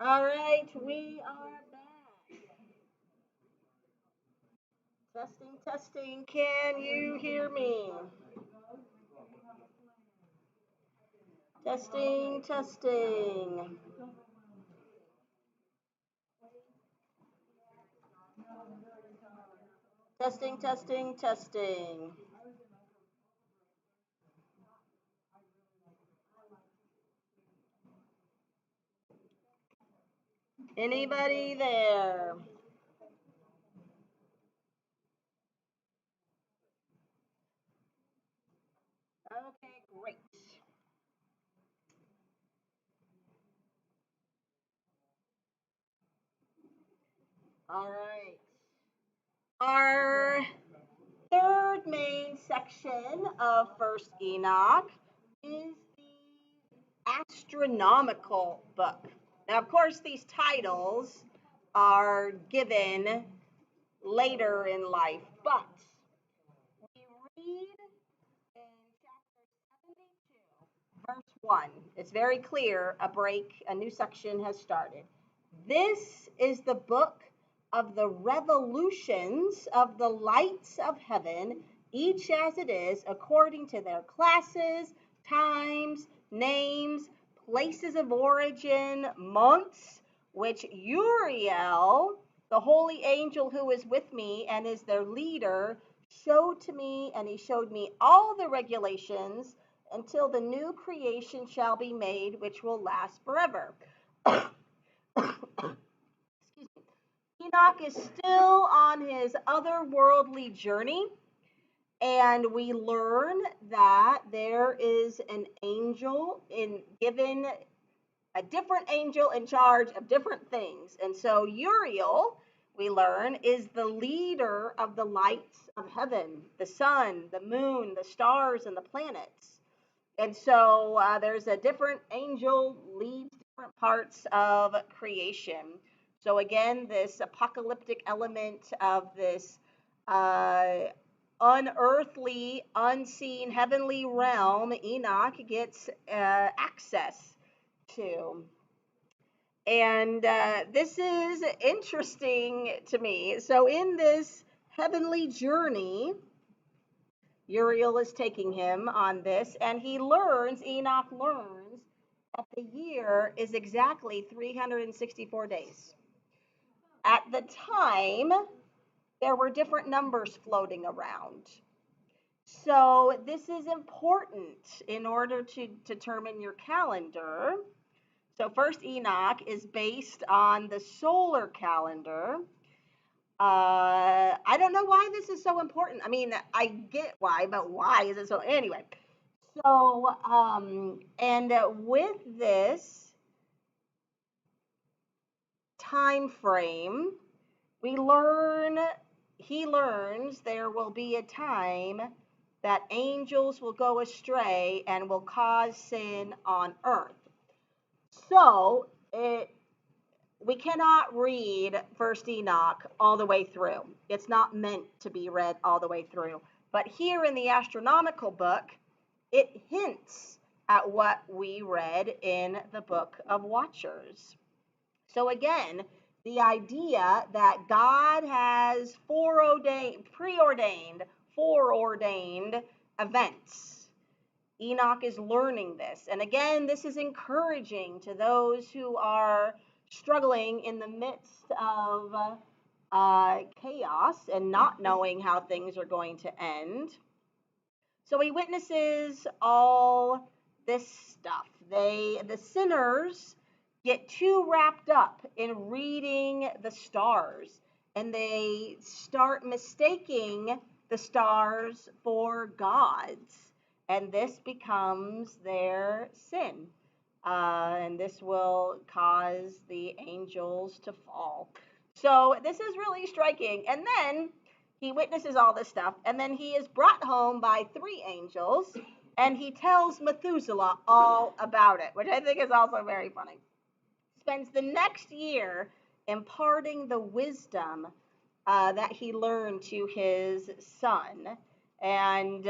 All right, we are back. Testing, testing. Can you hear me? Testing, testing. Testing, testing, testing. Anybody there? Okay, great. All right. Our third main section of First Enoch is the astronomical book. Now, of course, these titles are given later in life, but we read in chapter 72, verse 1. It's very clear a new section has started. This is the book of the revolutions of the lights of heaven, each as it is, according to their classes, times, names, places of origin, months, which Uriel, the holy angel who is with me and is their leader, showed to me, and he showed me all the regulations until the new creation shall be made, which will last forever. Excuse me. Enoch is still on his otherworldly journey, and we learn that there is an angel given a different angel in charge of different things. And so Uriel, we learn, is the leader of the lights of heaven, the sun, the moon, the stars, and the planets. And so there's a different angel leads different parts of creation. So again, this apocalyptic element of this uh, unearthly, unseen heavenly realm, Enoch gets access to. And this is interesting to me. So in this heavenly journey, Uriel is taking him on this, and Enoch learns that the year is exactly 364 days. At the time, there were different numbers floating around. So this is important in order to determine your calendar. So first Enoch is based on the solar calendar. I don't know why this is so important. I mean, I get why, but why is it so? Anyway, so and with this time frame, we learn he learns there will be a time that angels will go astray and will cause sin on earth. So we cannot read First Enoch all the way through. It's not meant to be read all the way through. But here in the astronomical book, it hints at what we read in the book of Watchers. So again, the idea that God has foreordained events. Enoch is learning this. And again, this is encouraging to those who are struggling in the midst of chaos and not knowing how things are going to end. So he witnesses all this stuff. The sinners get too wrapped up in reading the stars, and they start mistaking the stars for gods, and this becomes their sin. And this will cause the angels to fall. So this is really striking. And then he witnesses all this stuff, and then he is brought home by three angels, and he tells Methuselah all about it, which I think is also very funny. Spends the next year imparting the wisdom that he learned to his son. And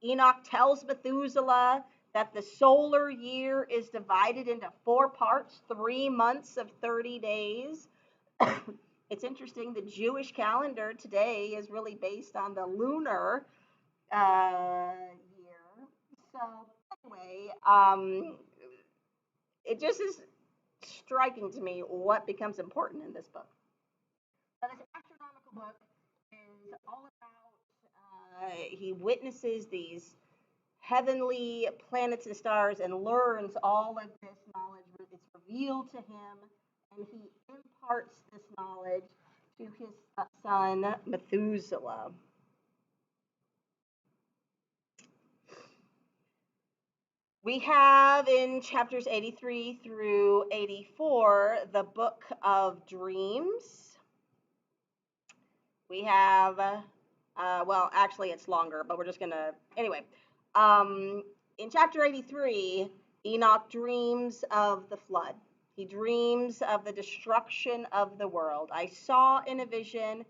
Enoch tells Methuselah that the solar year is divided into 4 parts, 3 months of 30 days. It's interesting, the Jewish calendar today is really based on the lunar year. So, anyway, it just is striking to me what becomes important in this book. So, this astronomical book is all about, he witnesses these heavenly planets and stars and learns all of this knowledge. It's revealed to him, and he imparts this knowledge to his son Methuselah. We have in chapters 83 through 84 the book of dreams. We have, well, actually it's longer, but we're just going to, anyway. In chapter 83, Enoch dreams of the flood. He dreams of the destruction of the world. I saw in a vision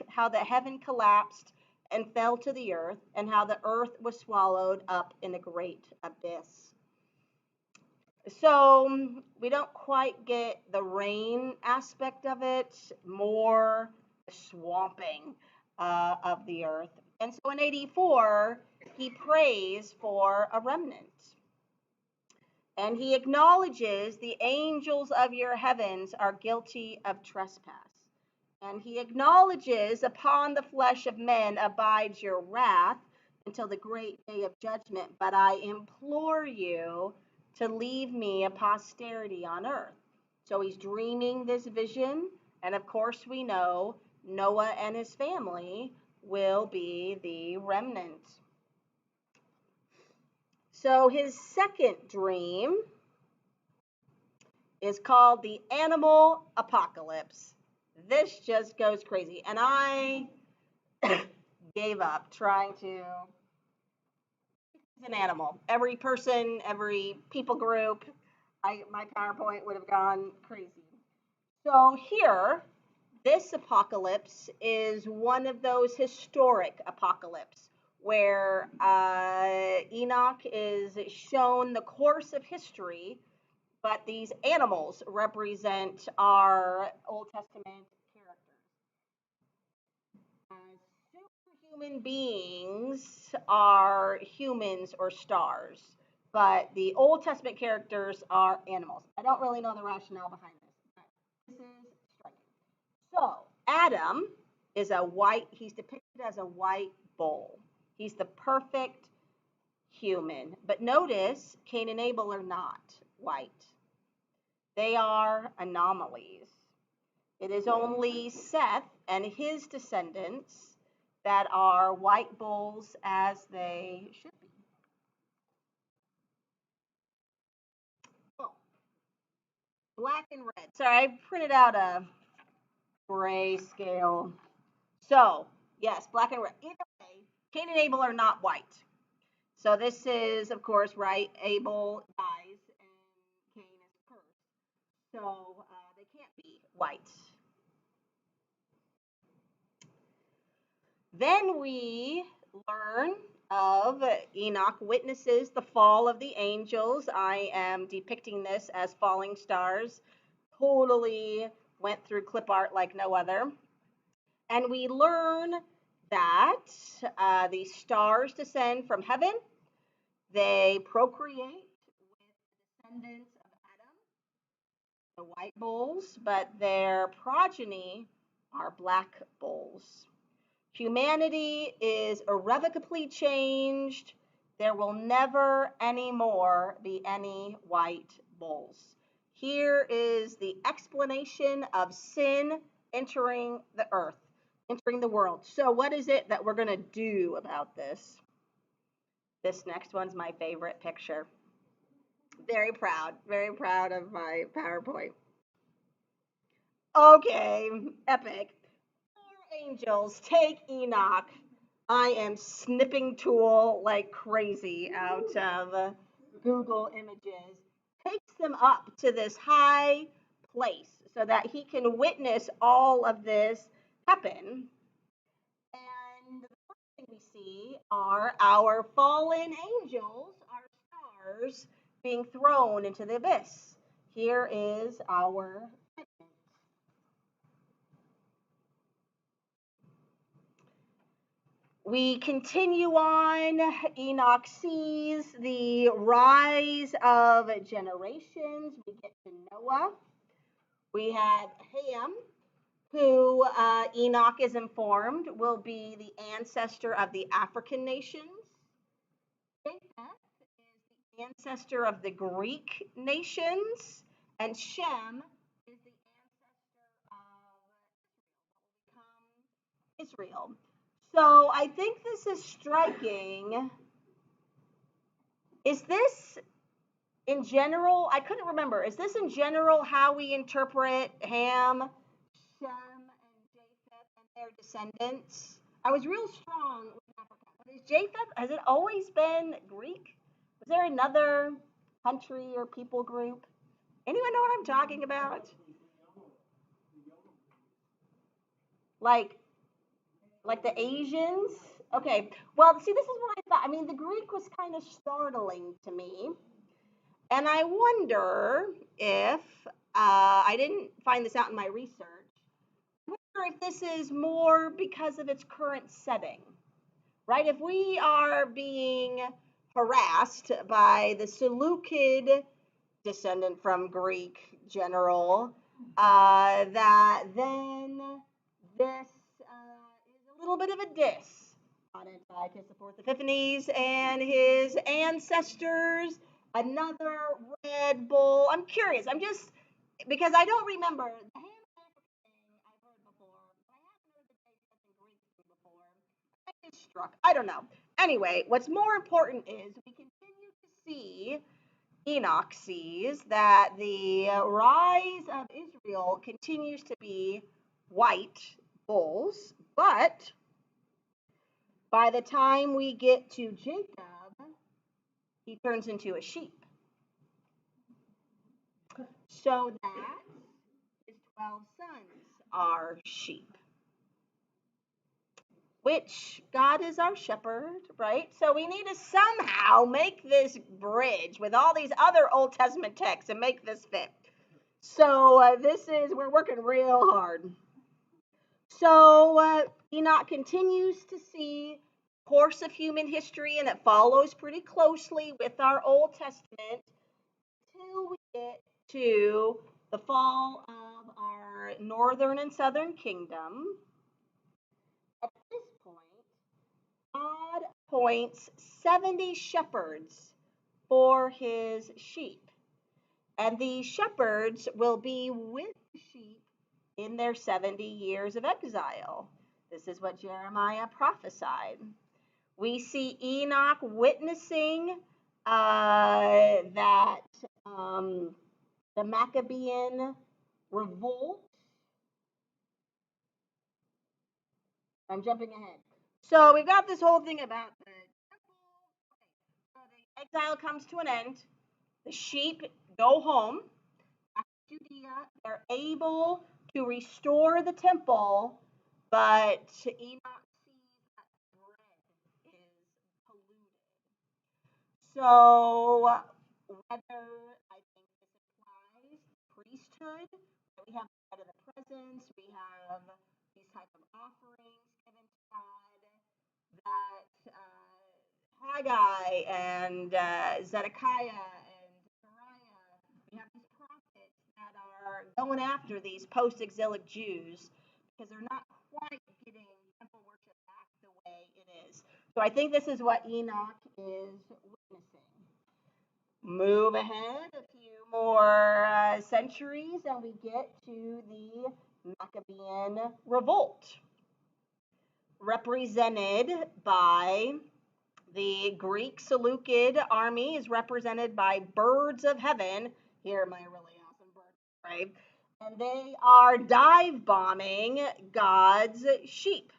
how the heaven collapsed and fell to the earth, and how the earth was swallowed up in a great abyss. So we don't quite get the rain aspect of it, more swamping of the earth. And so in 84, he prays for a remnant. And he acknowledges the angels of your heavens are guilty of trespass. And he acknowledges upon the flesh of men abides your wrath until the great day of judgment. But I implore you to leave me a posterity on earth. So he's dreaming this vision. And of course, we know Noah and his family will be the remnant. So his second dream is called the animal apocalypse. This just goes crazy. And I gave up trying to an animal. Every person, every people group, my PowerPoint would have gone crazy. So here, this apocalypse is one of those historic apocalypse where Enoch is shown the course of history, but these animals represent our Old Testament characters. Superhuman beings are humans or stars, but the Old Testament characters are animals. I don't really know the rationale behind this, but this is striking. So, Adam is he's depicted as a white bull. He's the perfect human. But notice, Cain and Abel are not white. They are anomalies. It is only Seth and his descendants that are white bulls as they should be. Oh, black and red. Sorry, I printed out a grayscale. So, yes, black and red. Either way, Cain and Abel are not white. So this is, of course, right, Abel dies and Cain is cursed. So they can't be white. Then we learn of Enoch witnesses the fall of the angels. I am depicting this as falling stars. Totally went through clip art like no other. And we learn that the stars descend from heaven. They procreate with the descendants of Adam, the white bulls, but their progeny are black bulls. Humanity is irrevocably changed. There will never anymore be any white bulls. Here is the explanation of sin entering the earth, entering the world. So what is it that we're going to do about this? This next one's my favorite picture. Very proud of my PowerPoint. Okay, epic. Angels take Enoch. I am snipping tool like crazy out of Google Images. Takes them up to this high place so that he can witness all of this happen. And the first thing we see are our fallen angels, our stars being thrown into the abyss. Here is our segment. We continue on. Enoch sees the rise of generations. We get to Noah. We have Ham, who Enoch is informed will be the ancestor of the African nations. Japheth is the ancestor of the Greek nations. And Shem is the ancestor of Israel. So I think this is striking. Is this in general? I couldn't remember. Is this in general how we interpret Ham, Shem, and Japheth and their descendants? I was real strong with Africa. But is Japheth, has it always been Greek? Was there another country or people group? Anyone know what I'm talking about? Like the Asians? Okay. Well, see, this is what I thought. I mean, the Greek was kind of startling to me. And I wonder if, I didn't find this out in my research, I wonder if this is more because of its current setting, right? If we are being harassed by the Seleucid descendant from Greek general, that then this is a little bit of a diss on Antiochus IV Epiphanes and his ancestors. Another Red Bull. I'm curious. I'm just because I don't remember the Ham African thing I've heard before, but I haven't heard the Japheth and Greek thing before. I just struck. I don't know. Anyway, what's more important is we continue to see Enoch sees that the rise of Israel continues to be white bulls, but by the time we get to Jacob, he turns into a sheep. So that his 12 sons are sheep, which God is our shepherd, right? So we need to somehow make this bridge with all these other Old Testament texts and make this fit. So we're working real hard. So Enoch continues to see course of human history, and it follows pretty closely with our Old Testament till we get to the fall of our northern and southern kingdom. At this point, God appoints 70 shepherds for his sheep. And these shepherds will be with the sheep in their 70 years of exile. This is what Jeremiah prophesied. We see Enoch witnessing that the Maccabean revolt. I'm jumping ahead. So we've got this whole thing about the temple. So the exile comes to an end. The sheep go home. Judea, they're able to restore the temple, but Enoch sees that bread is polluted. So whether I think this implies priesthood, we have the bread of the presence, we have these type of offerings given to God, that Haggai and Zedekiah and Zechariah, we have these prophets that are going after these post-exilic Jews because they're not quite getting temple worship back the way it is. So I think this is what Enoch is witnessing. Move ahead a few more centuries and we get to the Maccabean revolt, represented by the Greek Seleucid army is represented by birds of heaven. Here are my really awesome birds, right? And they are dive bombing God's sheep.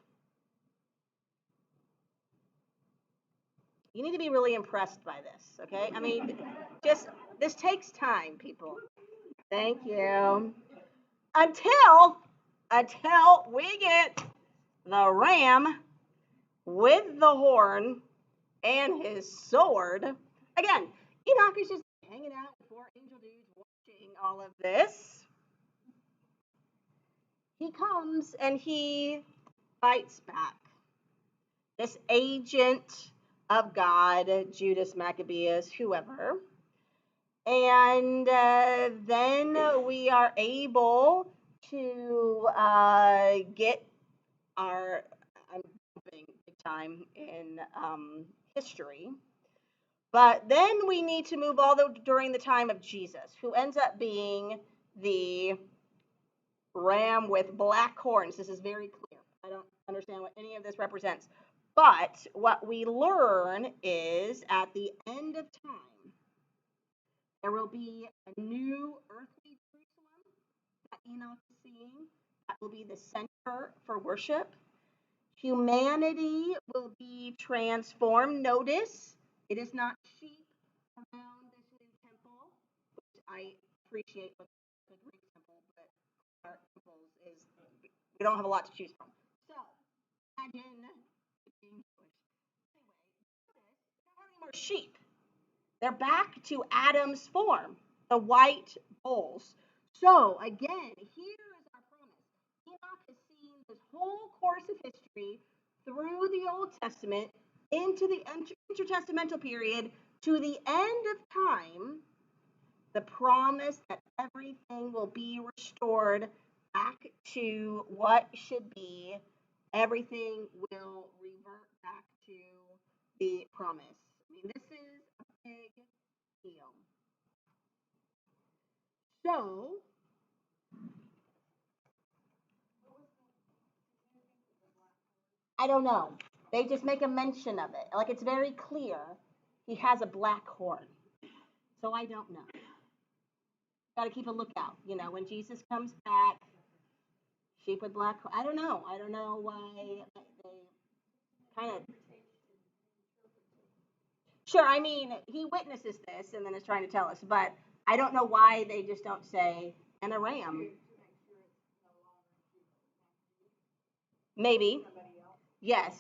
You need to be really impressed by this, okay? I mean, this takes time, people. Thank you. Until we get the ram with the horn and his sword. Again, Enoch is just hanging out with four angel dudes watching all of this. He comes and he fights back. This agent of God, Judas Maccabeus, whoever. And then we are able to get our, I'm jumping big time in history, but then we need to move all the during the time of Jesus, who ends up being the ram with black horns. This is very clear. I don't understand what any of this represents. But what we learn is at the end of time, there will be a new earthly Jerusalem that Enoch is seeing. That will be the center for worship. Humanity will be transformed. Notice it is not sheep around this new temple, which I appreciate with the Greek temple, but our temples is we don't have a lot to choose from. So imagine being Jewish. Anyway, notice there aren't any more sheep. They're back to Adam's form, the white bulls. So again, here is our promise. Enoch has seen this whole course of history through the Old Testament into the intertestamental period to the end of time, the promise that everything will be restored back to what should be. Everything will revert back to the promise. I mean, this is a big deal. So, I don't know. They just make a mention of it. Like it's very clear he has a black horn. So I don't know. Got to keep a lookout. You know, when Jesus comes back, sheep with black. I don't know. I don't know why they kind of. Sure, I mean, he witnesses this and then is trying to tell us, but I don't know why they just don't say and a ram. Maybe. Yes.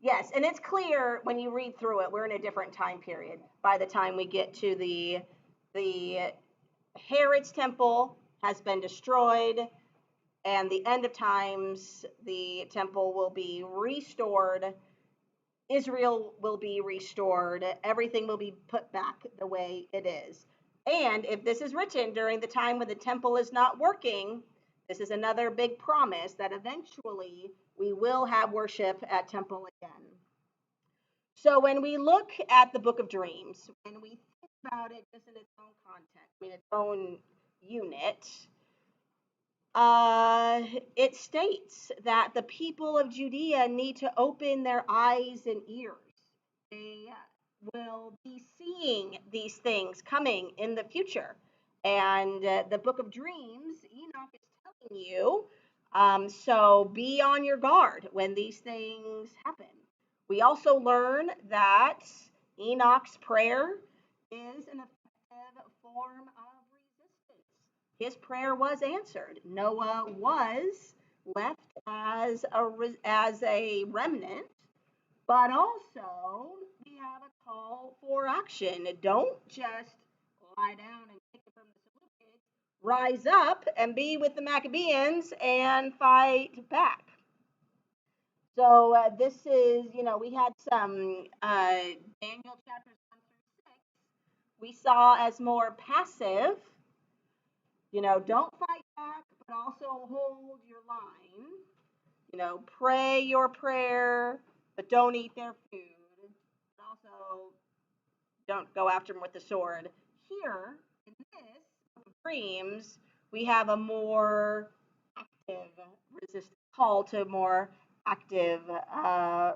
Yes, and it's clear when you read through it, we're in a different time period. By the time we get to the Herod's temple has been destroyed, and the end of times, the temple will be restored. Israel will be restored. Everything will be put back the way it is. And if this is written during the time when the temple is not working, this is another big promise that eventually we will have worship at temple again. So when we look at the book of dreams, when we think about it just in its own context, I mean its own unit, it states that the people of Judea need to open their eyes and ears. They will be seeing these things coming in the future. And the book of dreams, Enoch is telling you, so be on your guard when these things happen. We also learn that Enoch's prayer is an effective form of resistance. His prayer was answered. Noah was left as a remnant, but also we have a call for action. Don't just lie down and take it from the Seleucids. Rise up and be with the Maccabeans and fight back. So this is, we had some Daniel chapters 1 through 6. We saw as more passive. Don't fight back, but also hold your line. Pray your prayer, but don't eat their food. But also, don't go after them with the sword. Here, in this book of dreams, we have a more active resistance, call to more active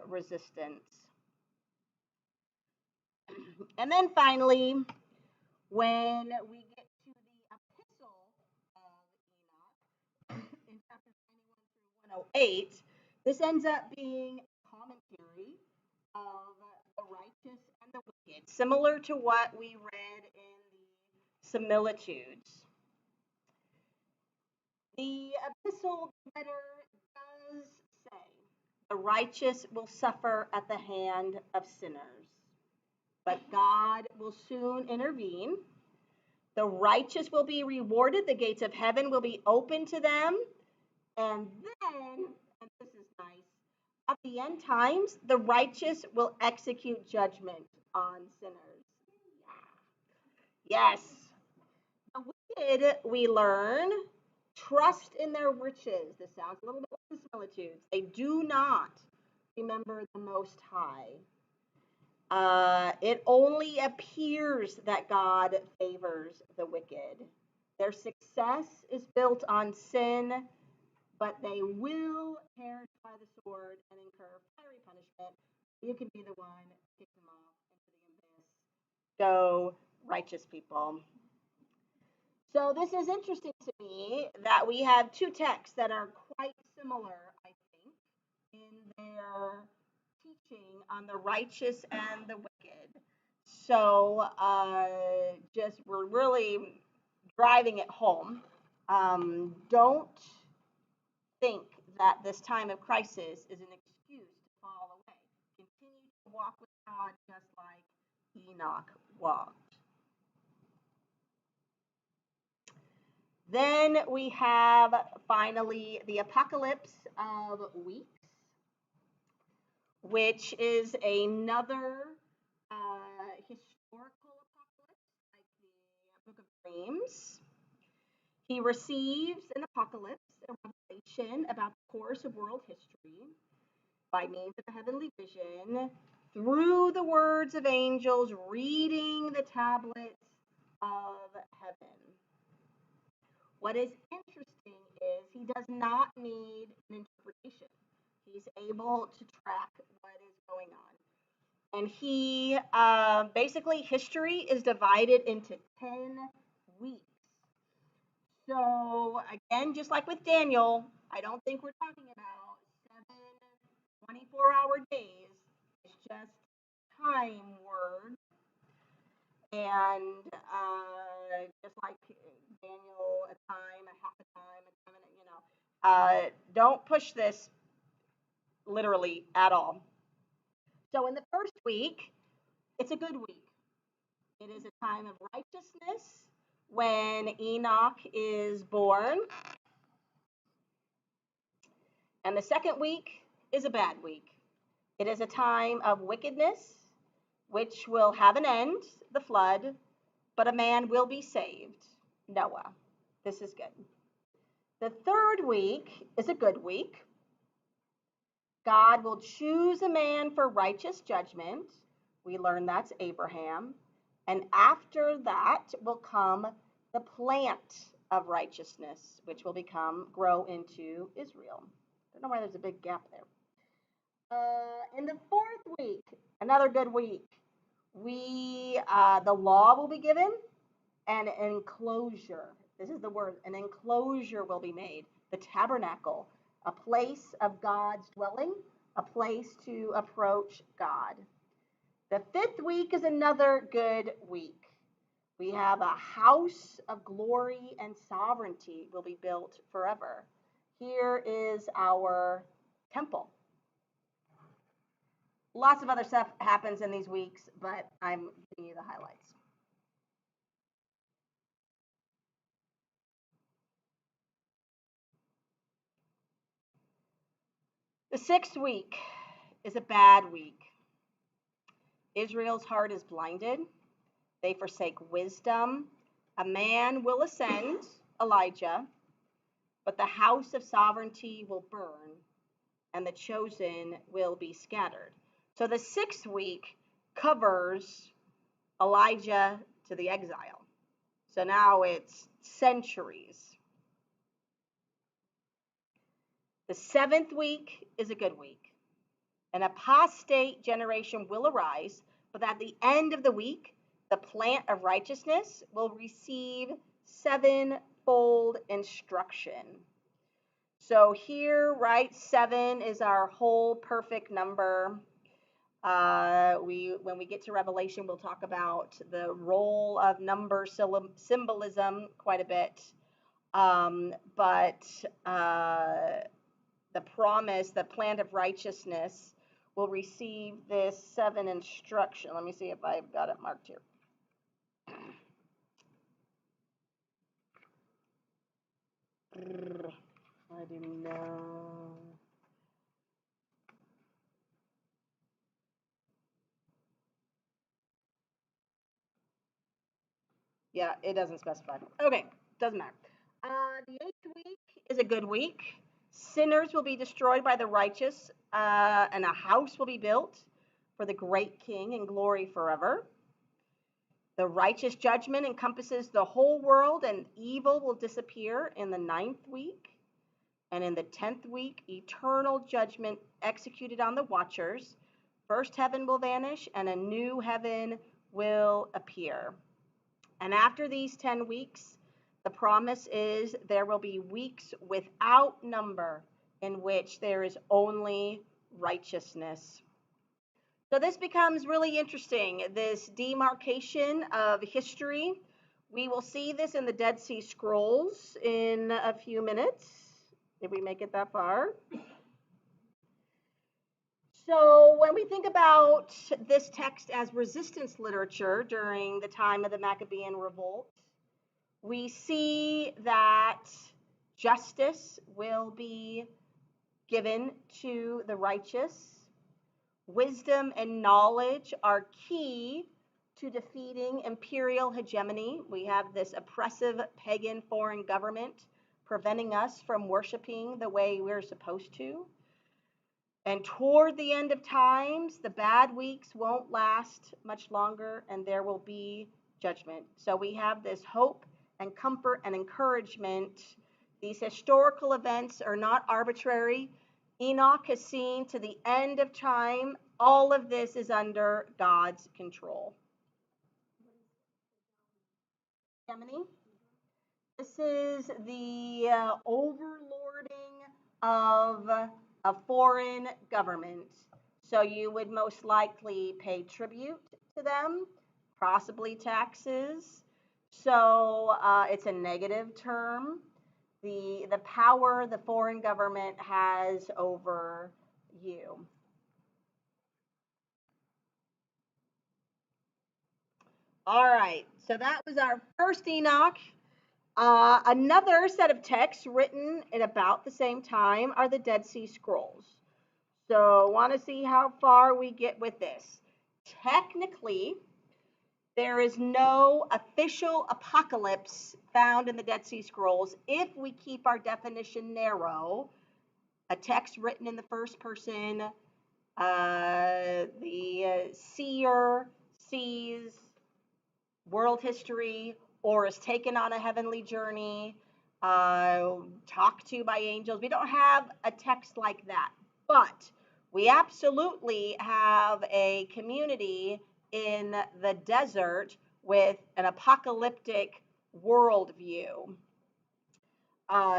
resistance. And then finally, when we get to the epistle of Enoch in chapters 91 through 108, this ends up being a commentary of the righteous and the wicked, similar to what we read in the similitudes. The epistle letter does say the righteous will suffer at the hand of sinners. but God will soon intervene. The righteous will be rewarded. The gates of heaven will be open to them. And then, and this is nice, at the end times, the righteous will execute judgment on sinners. Yes. The wicked, we learn, trust in their riches. This sounds a little bit like the similitudes. They do not remember the Most High. It only appears that God favors the wicked. Their success is built on sin, but they will perish by the sword and incur fiery punishment. You can be the one to kick them off into the abyss. Go, righteous people. So this is interesting to me that we have two texts that are quite similar, I think, in their teaching on the righteous and the wicked. So just we're really driving it home. Don't think that this time of crisis is an excuse to fall away. Continue to walk with God just like Enoch walked. Then we have finally the apocalypse of weeks, which is another historical apocalypse, like the Book of Dreams. He receives an apocalypse, a revelation about the course of world history by means of a heavenly vision through the words of angels reading the tablets of heaven. What is interesting is he does not need an interpretation. He's able to track what is going on. And he basically, history is divided into 10 weeks. So, again, just like with Daniel, I don't think we're talking about 7 24-hour days. It's just time words. And just like Daniel, a time, a half a time, a time, don't push this literally at all. So in the first week, it's a good week. It is a time of righteousness when Enoch is born. And the second week is a bad week. It is a time of wickedness, which will have an end, the flood, but a man will be saved, Noah. This is good. The third week is a good week. God will choose a man for righteous judgment. We learn that's Abraham. And after that will come the plant of righteousness, which will grow into Israel. I don't know why there's a big gap there. In the fourth week, another good week, the law will be given and an enclosure. This is the word. An enclosure will be made. The tabernacle, a place of God's dwelling, a place to approach God. The fifth week is another good week. We have a house of glory and sovereignty will be built forever. Here is our temple. Lots of other stuff happens in these weeks, but I'm giving you the highlights. The sixth week is a bad week. Israel's heart is blinded. They forsake wisdom. A man will ascend, Elijah, but the house of sovereignty will burn, and the chosen will be scattered. So the sixth week covers Elijah to the exile. So now it's centuries. The seventh week is a good week. An apostate generation will arise, but at the end of the week, the plant of righteousness will receive sevenfold instruction. So here, right, 7 is our whole perfect number. When we get to Revelation, we'll talk about the role of number symbolism quite a bit. But the promise, the plant of righteousness, will receive this 7 instruction. Let me see if I've got it marked here. I do know. Yeah, it doesn't specify. Okay, doesn't matter. The 8th week is a good week. Sinners will be destroyed by the righteous, and a house will be built for the great King in glory forever. The righteous judgment encompasses the whole world, and evil will disappear in the 9th week. And in the 10th week, eternal judgment executed on the watchers. First heaven will vanish, and a new heaven will appear. And after these 10 weeks, the promise is there will be weeks without number in which there is only righteousness. So this becomes really interesting, this demarcation of history. We will see this in the Dead Sea Scrolls in a few minutes, if we make it that far. So when we think about this text as resistance literature during the time of the Maccabean revolt, we see that justice will be given to the righteous. Wisdom and knowledge are key to defeating imperial hegemony. We have this oppressive pagan foreign government preventing us from worshiping the way we're supposed to. And toward the end of times, the bad weeks won't last much longer, and there will be judgment. So we have this hope and comfort and encouragement. These historical events are not arbitrary. Enoch has seen to the end of time. All of this is under God's control. Hegemony. This is the overlording of a foreign government. So you would most likely pay tribute to them, possibly taxes. So it's a negative term. The power the foreign government has over you. All right, so that was our first Enoch. Another set of texts written at about the same time are the Dead Sea Scrolls. So, want to see how far we get with this. Technically, there is no official apocalypse found in the Dead Sea Scrolls if we keep our definition narrow. A text written in the first person, the seer sees world history or is taken on a heavenly journey, talked to by angels. We don't have a text like that, but we absolutely have a community in the desert with an apocalyptic worldview.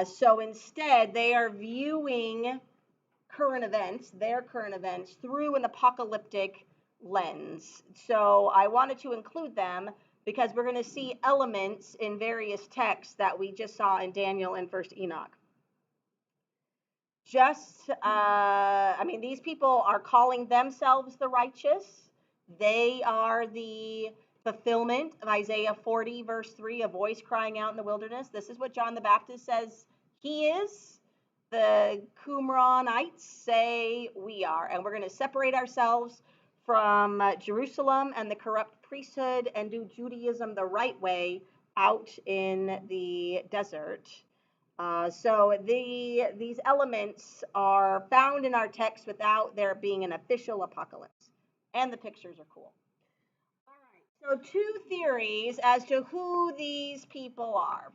So instead, they are viewing their current events, through an apocalyptic lens. So I wanted to include them because we're going to see elements in various texts that we just saw in Daniel and First Enoch. These people are calling themselves the righteous. They are the fulfillment of Isaiah 40, verse 3, a voice crying out in the wilderness. This is what John the Baptist says he is. The Qumranites say we are, and we're going to separate ourselves from Jerusalem and the corrupt priesthood and do Judaism the right way out in the desert. So these elements are found in our text without there being an official apocalypse, and the pictures are cool. All right, so 2 theories as to who these people are.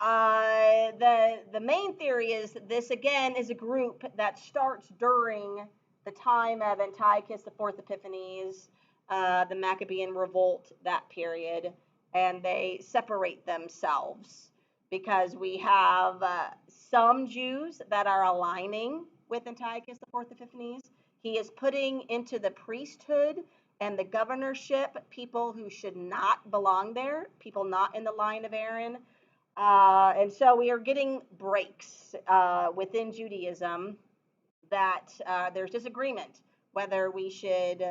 The main theory is that this again is a group that starts during the time of Antiochus IV Epiphanes, the Maccabean revolt, that period, and they separate themselves because we have some Jews that are aligning with Antiochus IV Epiphanes. He is putting into the priesthood and the governorship people who should not belong there, people not in the line of Aaron. And so we are getting breaks within Judaism. that there's disagreement whether we should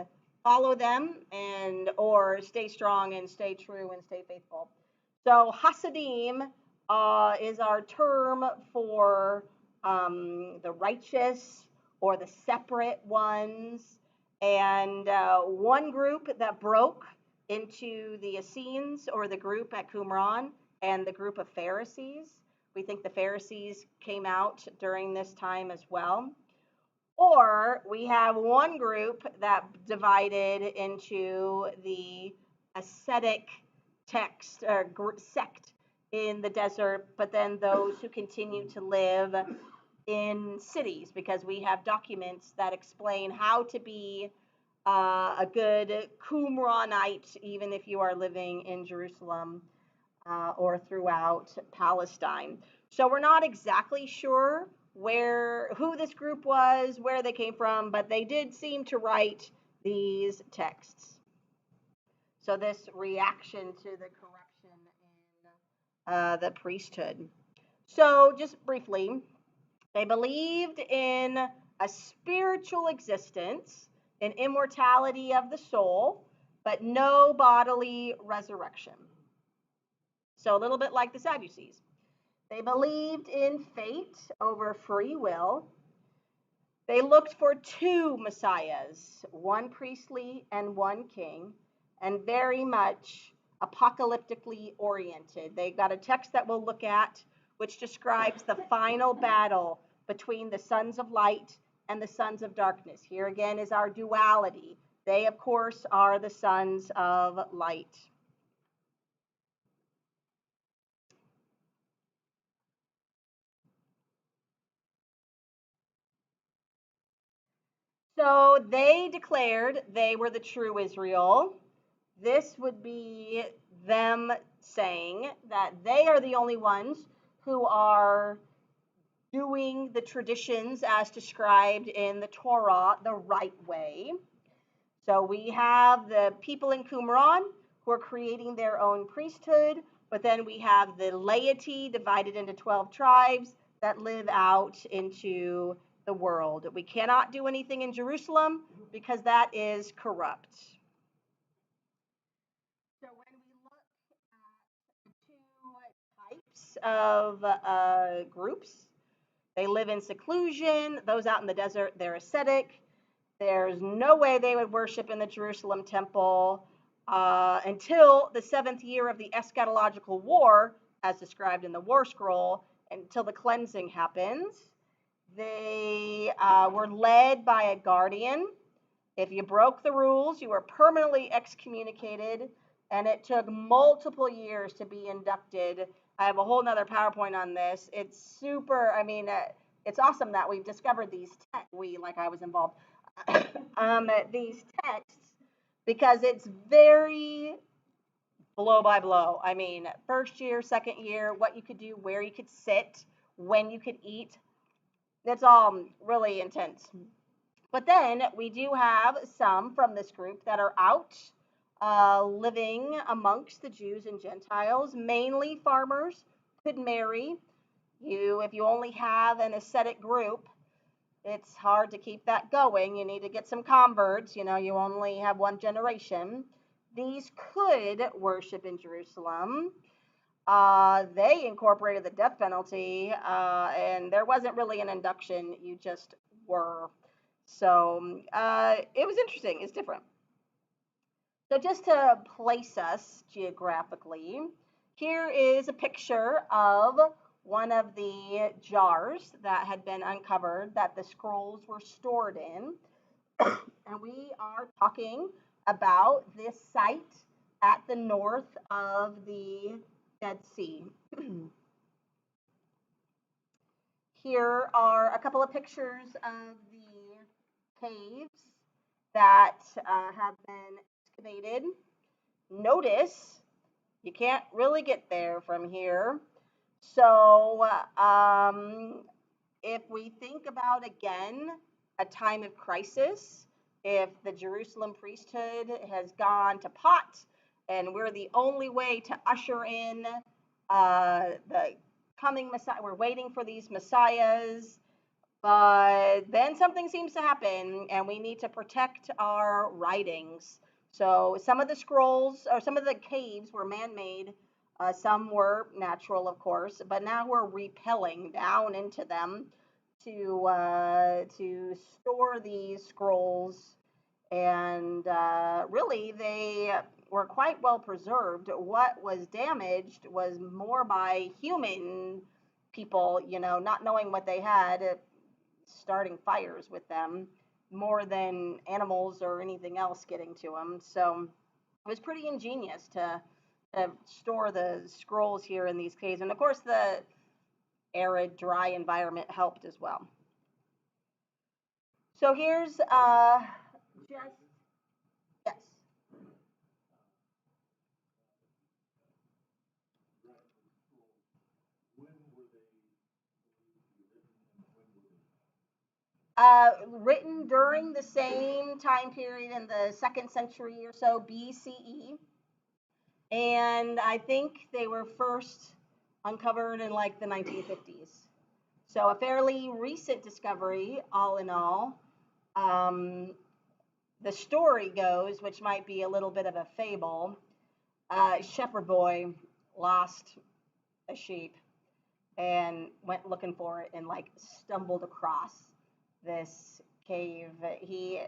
follow them and or stay strong and stay true and stay faithful. So Hasidim is our term for the righteous or the separate ones, and one group that broke into the Essenes or the group at Qumran and the group of Pharisees. We think the Pharisees came out during this time as well. Or we have one group that divided into the ascetic text or sect in the desert, but then those who continue to live in cities, because we have documents that explain how to be a good Qumranite, even if you are living in Jerusalem or throughout Palestine. So we're not exactly sure who this group was, where they came from, but they did seem to write these texts. So this reaction to the corruption in the priesthood. So just briefly, they believed in a spiritual existence, an immortality of the soul, but no bodily resurrection. So a little bit like the Sadducees. They believed in fate over free will. They looked for two messiahs, one priestly and one king, and very much apocalyptically oriented. They got a text that we'll look at, which describes the final battle between the sons of light and the sons of darkness. Here again is our duality. They, of course, are the sons of light. So they declared they were the true Israel. This would be them saying that they are the only ones who are doing the traditions as described in the Torah the right way. So we have the people in Qumran who are creating their own priesthood, but then we have the laity divided into 12 tribes that live out into the world. We cannot do anything in Jerusalem because that is corrupt. So when we look at the two types of groups, they live in seclusion. Those out in the desert, they're ascetic. There's no way they would worship in the Jerusalem temple until the 7th year of the eschatological war, as described in the war scroll, until the cleansing happens. They were led by a guardian. If you broke the rules, you were permanently excommunicated, and it took multiple years to be inducted. I have a whole nother PowerPoint on this. It's super, it's awesome that we've discovered these texts. I was involved. These texts, because it's very blow by blow. I mean, first year, second year, what you could do, where you could sit, when you could eat. That's all really intense. But then we do have some from this group that are out living amongst the Jews and Gentiles, mainly farmers, could marry. If you only have an ascetic group, it's hard to keep that going. You need to get some converts. You only have one generation. These could worship in Jerusalem. They incorporated the death penalty, and there wasn't really an induction. You just were. So it was interesting. It's different. So just to place us geographically, here is a picture of one of the jars that had been uncovered that the scrolls were stored in. And we are talking about this site at the north of the Dead Sea. Here are a couple of pictures of the caves that have been excavated. Notice you can't really get there from here. So if we think about, again, a time of crisis, if the Jerusalem priesthood has gone to pot and we're the only way to usher in the coming Messiah, we're waiting for these Messiahs, But then something seems to happen, and we need to protect our writings. So some of the scrolls or some of the caves were man-made. Some were natural, of course, but now we're repelling down into them to store these scrolls, and really they were quite well preserved. What was damaged was more by human people, not knowing what they had, starting fires with them, more than animals or anything else getting to them. So it was pretty ingenious to store the scrolls here in these caves, and of course the arid, dry environment helped as well. So here's just yes. Written during the same time period in the second century or so BCE, and I think they were first uncovered in like the 1950s. So a fairly recent discovery, all in all. Um, the story goes, which might be a little bit of a fable, shepherd boy lost a sheep and went looking for it and like stumbled across this cave. He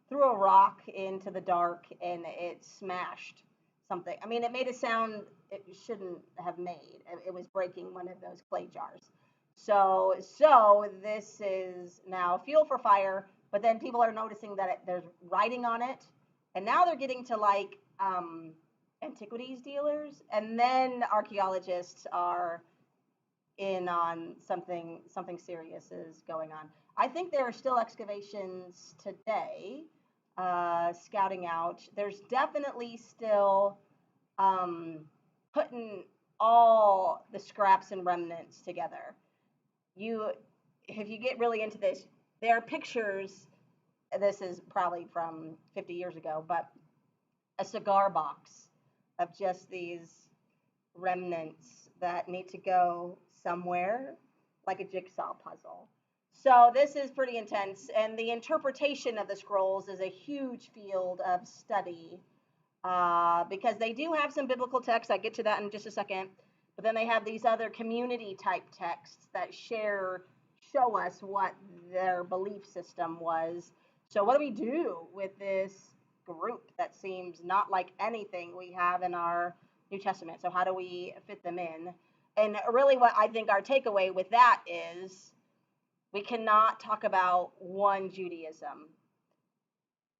threw a rock into the dark and it smashed something. I mean, it made a sound it shouldn't have made. It was breaking one of those clay jars. So this is now fuel for fire. But then people are noticing that there's writing on it, and now they're getting to like antiquities dealers, and then archaeologists are in on something serious is going on. I think there are still excavations today, scouting out. There's definitely still um, putting all the scraps and remnants together. You, if you get really into this, there are pictures. This is probably from 50 years ago, but a cigar box of just these remnants that need to go somewhere, like a jigsaw puzzle. So this is pretty intense, and the interpretation of the scrolls is a huge field of study, because they do have some biblical texts. I get to that in just a second. But then they have these other community type texts that show us what their belief system was. So what do we do with this group that seems not like anything we have in our New Testament? So how do we fit them in? And really what I think our takeaway with that is we cannot talk about one Judaism.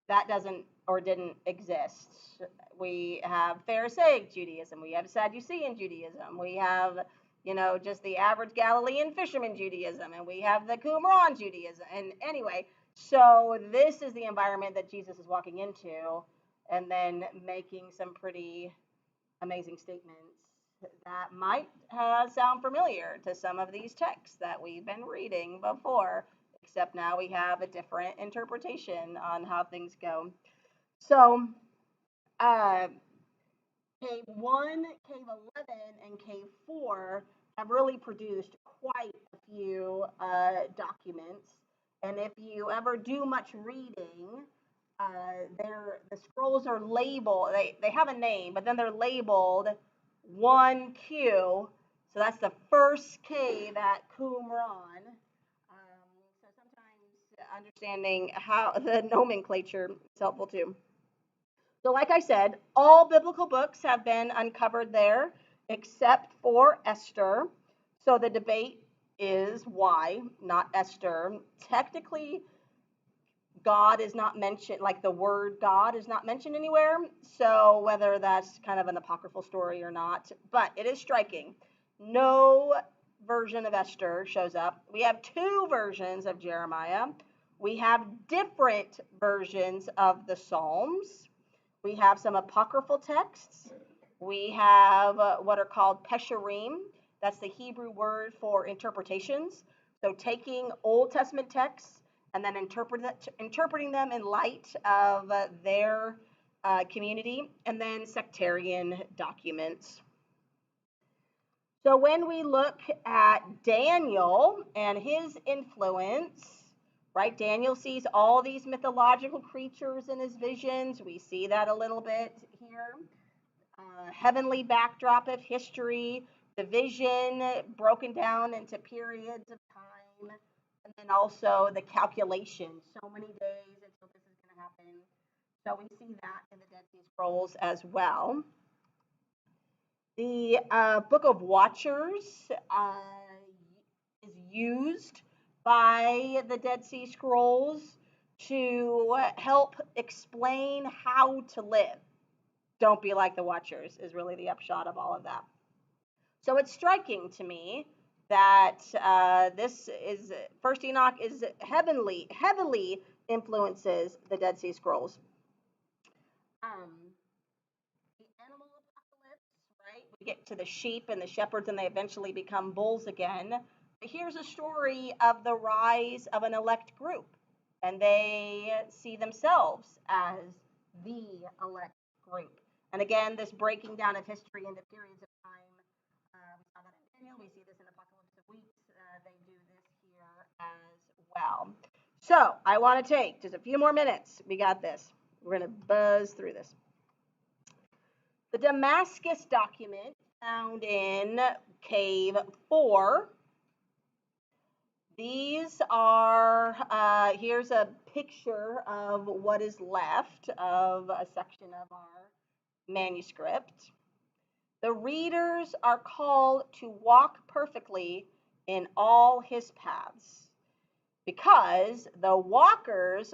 That doesn't or didn't exist. We have Pharisaic Judaism, we have Sadducean Judaism, we have, just the average Galilean fisherman Judaism, and we have the Qumran Judaism. And anyway, so this is the environment that Jesus is walking into, and then making some pretty amazing statements that might sound familiar to some of these texts that we've been reading before, except now we have a different interpretation on how things go. So, uh, Cave 1, Cave 11, and Cave 4 have really produced quite a few documents. And if you ever do much reading, the scrolls are labeled, they have a name, but then they're labeled 1Q. So that's the first cave at Qumran. So sometimes understanding how the nomenclature is helpful too. So, like I said, all biblical books have been uncovered there except for Esther. So, the debate is why, not Esther. Technically, God is not mentioned, like the word God is not mentioned anywhere. So, whether that's kind of an apocryphal story or not, but it is striking. No version of Esther shows up. We have two versions of Jeremiah. We have different versions of the Psalms. We have some apocryphal texts. We have what are called pesharim. That's the Hebrew word for interpretations. So taking Old Testament texts and then interpreting them in light of their community, and then sectarian documents. So when we look at Daniel and his influence, right? Daniel sees all these mythological creatures in his visions. We see that a little bit here. Heavenly backdrop of history, the vision broken down into periods of time, and then also the calculation, so many days until this is going to happen. So we see that in the Dead Sea Scrolls as well. The Book of Watchers is used by the Dead Sea Scrolls to help explain how to live. Don't be like the Watchers is really the upshot of all of that. So it's striking to me that this is First Enoch is heavily influences the Dead Sea Scrolls. The animal apocalypse, right? We get to the sheep and the shepherds, and they eventually become bulls again. But here's a story of the rise of an elect group, and they see themselves as the elect group. And again, this breaking down of history into periods of time. We saw that in Daniel. We see this in Apocalyptic weeks. They do this here as well. So I want to take just a few more minutes. We got this. We're going to buzz through this. The Damascus document found in Cave 4. These are, here's a picture of what is left of a section of our manuscript. The readers are called to walk perfectly in all his paths, because the watchers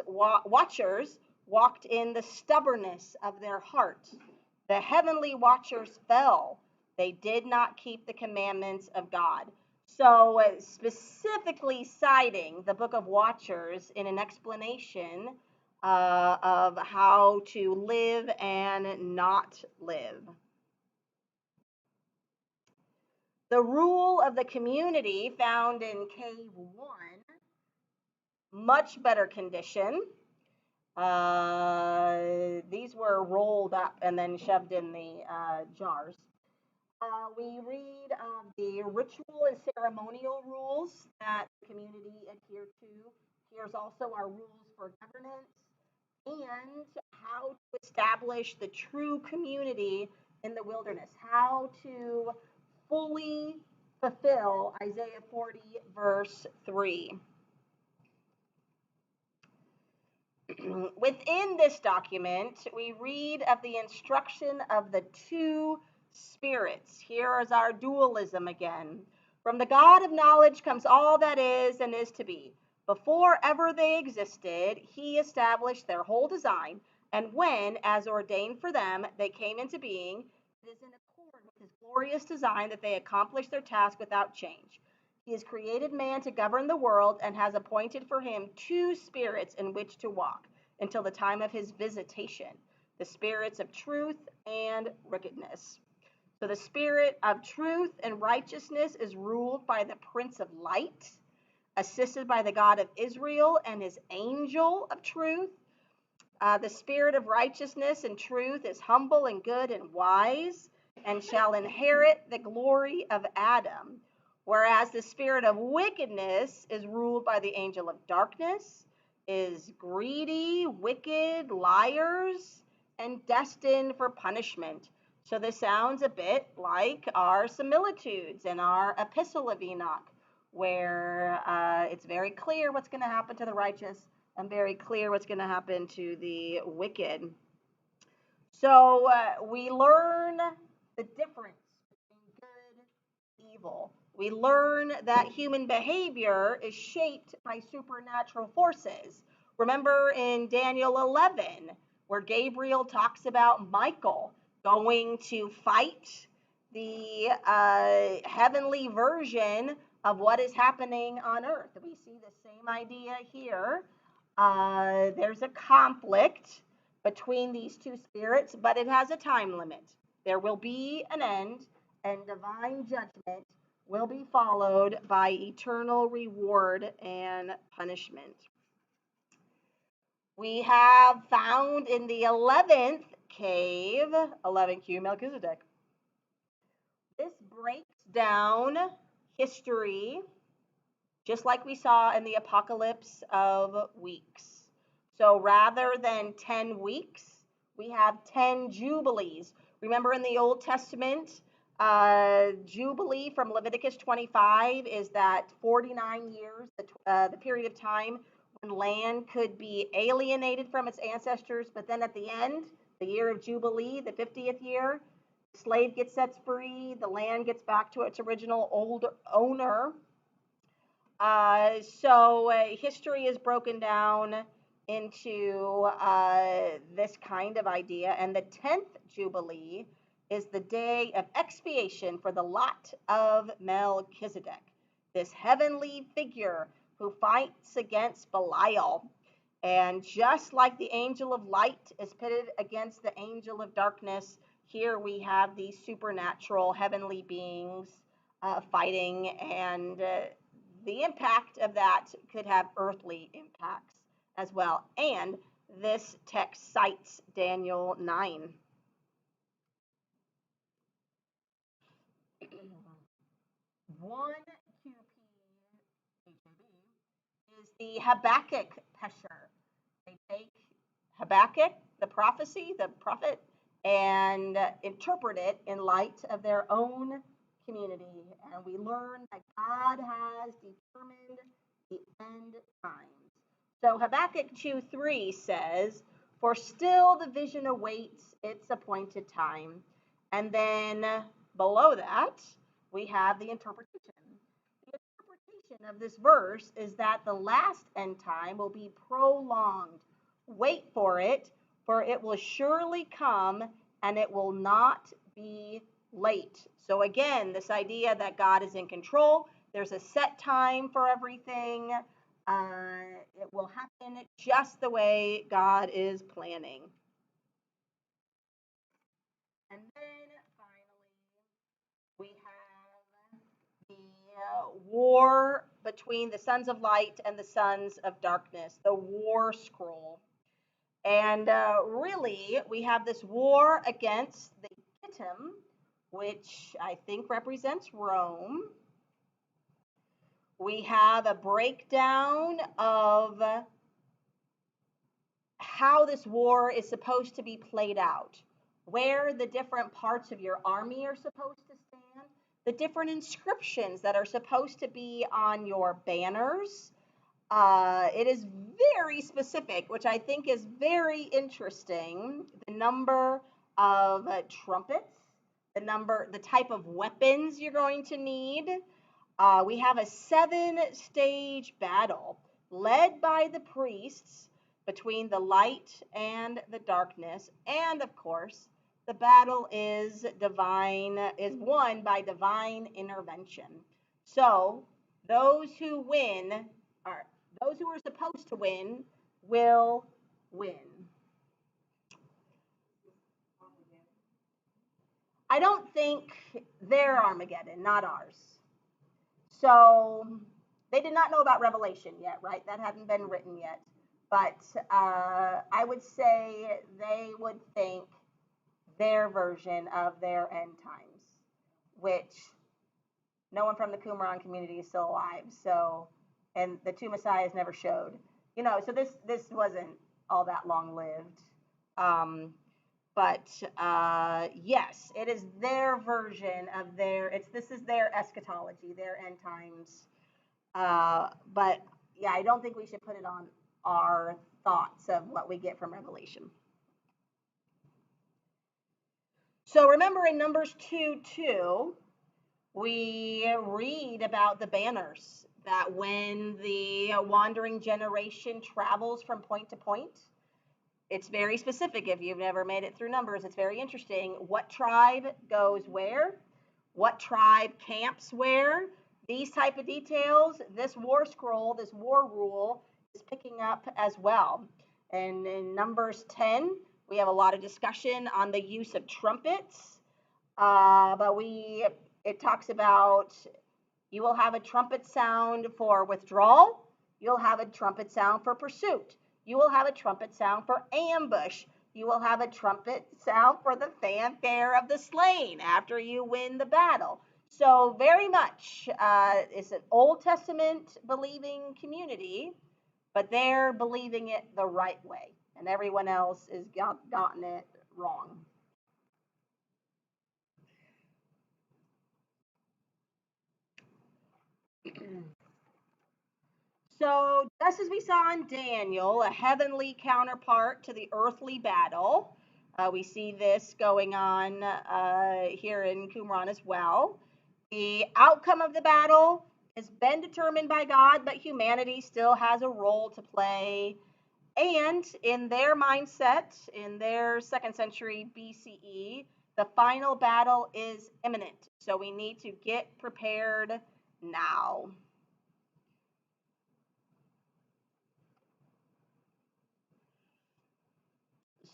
walked in the stubbornness of their heart. The heavenly watchers fell. They did not keep the commandments of God. So, specifically citing the book of Watchers in an explanation of how to live and not live. The rule of the community found in Cave 1, much better condition. These were rolled up and then shoved in the jars. We read the ritual and ceremonial rules that the community adhered to. Here's also our rules for governance and how to establish the true community in the wilderness, how to fully fulfill Isaiah 40, verse 3. Within this document, we read of the instruction of the two spirits. Here is our dualism again. From the God of knowledge comes all that is and is to be. Before ever they existed, he established their whole design, and when, as ordained for them, they came into being, it is in accord with his glorious design that they accomplish their task without change. He has created man to govern the world and has appointed for him two spirits in which to walk until the time of his visitation, the spirits of truth and wickedness. So the spirit of truth and righteousness is ruled by the Prince of Light, assisted by the God of Israel and his angel of truth. The spirit of righteousness and truth is humble and good and wise, and shall inherit the glory of Adam. Whereas the spirit of wickedness is ruled by the angel of darkness, is greedy, wicked, liars, and destined for punishment. So this sounds a bit like our similitudes in our Epistle of Enoch, where it's very clear what's going to happen to the righteous and very clear what's going to happen to the wicked. So we learn the difference between good and evil. We learn that human behavior is shaped by supernatural forces. Remember in Daniel 11, where Gabriel talks about Michael going to fight the heavenly version of what is happening on earth. We see the same idea here. There's a conflict between these two spirits, but it has a time limit. There will be an end, and divine judgment will be followed by eternal reward and punishment. We have found in the 11th cave, 11Q Melchizedek. This breaks down history, just like we saw in the Apocalypse of weeks. So rather than 10 weeks, we have 10 jubilees. Remember in the Old Testament, Jubilee from Leviticus 25 is that 49 years, the period of time when land could be alienated from its ancestors, but then at the end, the year of Jubilee, the 50th year, the slave gets set free, the land gets back to its original old owner. So history is broken down into this kind of idea, and the 10th Jubilee is the day of expiation for the lot of Melchizedek, this heavenly figure who fights against Belial. And just like the angel of light is pitted against the angel of darkness, here we have these supernatural heavenly beings fighting, and the impact of that could have earthly impacts as well. And this text cites Daniel 9. 1 QP is the Habakkuk Pesher. They take Habakkuk, the prophecy, the prophet, and interpret it in light of their own community. And we learn that God has determined the end times. So Habakkuk 2:3 says, "For still the vision awaits its appointed time." And then below that, we have the interpretation. The interpretation of this verse is that the last end time will be prolonged. Wait for it will surely come, and it will not be late. So again, this idea that God is in control, there's a set time for everything. It will happen just the way God is planning. And then finally, we have the war between the sons of light and the sons of darkness, the war scroll. And really, we have this war against the Kittim, which I think represents Rome. We have a breakdown of how this war is supposed to be played out, where the different parts of your army are supposed to stand, the different inscriptions that are supposed to be on your banners. It is very specific, which I think is very interesting. The number of trumpets, the type of weapons you're going to need. We have a 7-stage battle led by the priests between the light and the darkness. And of course, the battle is won by divine intervention. So those who win are those who are supposed to win will win. I don't think their Armageddon, not ours. So they did not know about Revelation yet, right? That hadn't been written yet. But I would say they would think their version of their end times, which no one from the Qumran community is still alive. So, and the two messiahs never showed. So this wasn't all that long lived. But yes, it is their version of this is their eschatology, their end times. But yeah, I don't think we should put it on our thoughts of what we get from Revelation. So remember in Numbers 2:2, we read about the banners, that when the wandering generation travels from point to point, it's very specific. If you've never made it through Numbers, it's very interesting. What tribe goes where? What tribe camps where? These type of details, this war scroll, this war rule is picking up as well. And in Numbers 10, we have a lot of discussion on the use of trumpets. But it talks about you will have a trumpet sound for withdrawal. You'll have a trumpet sound for pursuit. You will have a trumpet sound for ambush. You will have a trumpet sound for the fanfare of the slain after you win the battle. So very much it's an Old Testament believing community, but they're believing it the right way, and everyone else has gotten it wrong. So, just as we saw in Daniel, a heavenly counterpart to the earthly battle, we see this going on here in Qumran as well. The outcome of the battle has been determined by God, but humanity still has a role to play. And in their mindset, in their second century BCE, the final battle is imminent. So we need to get prepared now.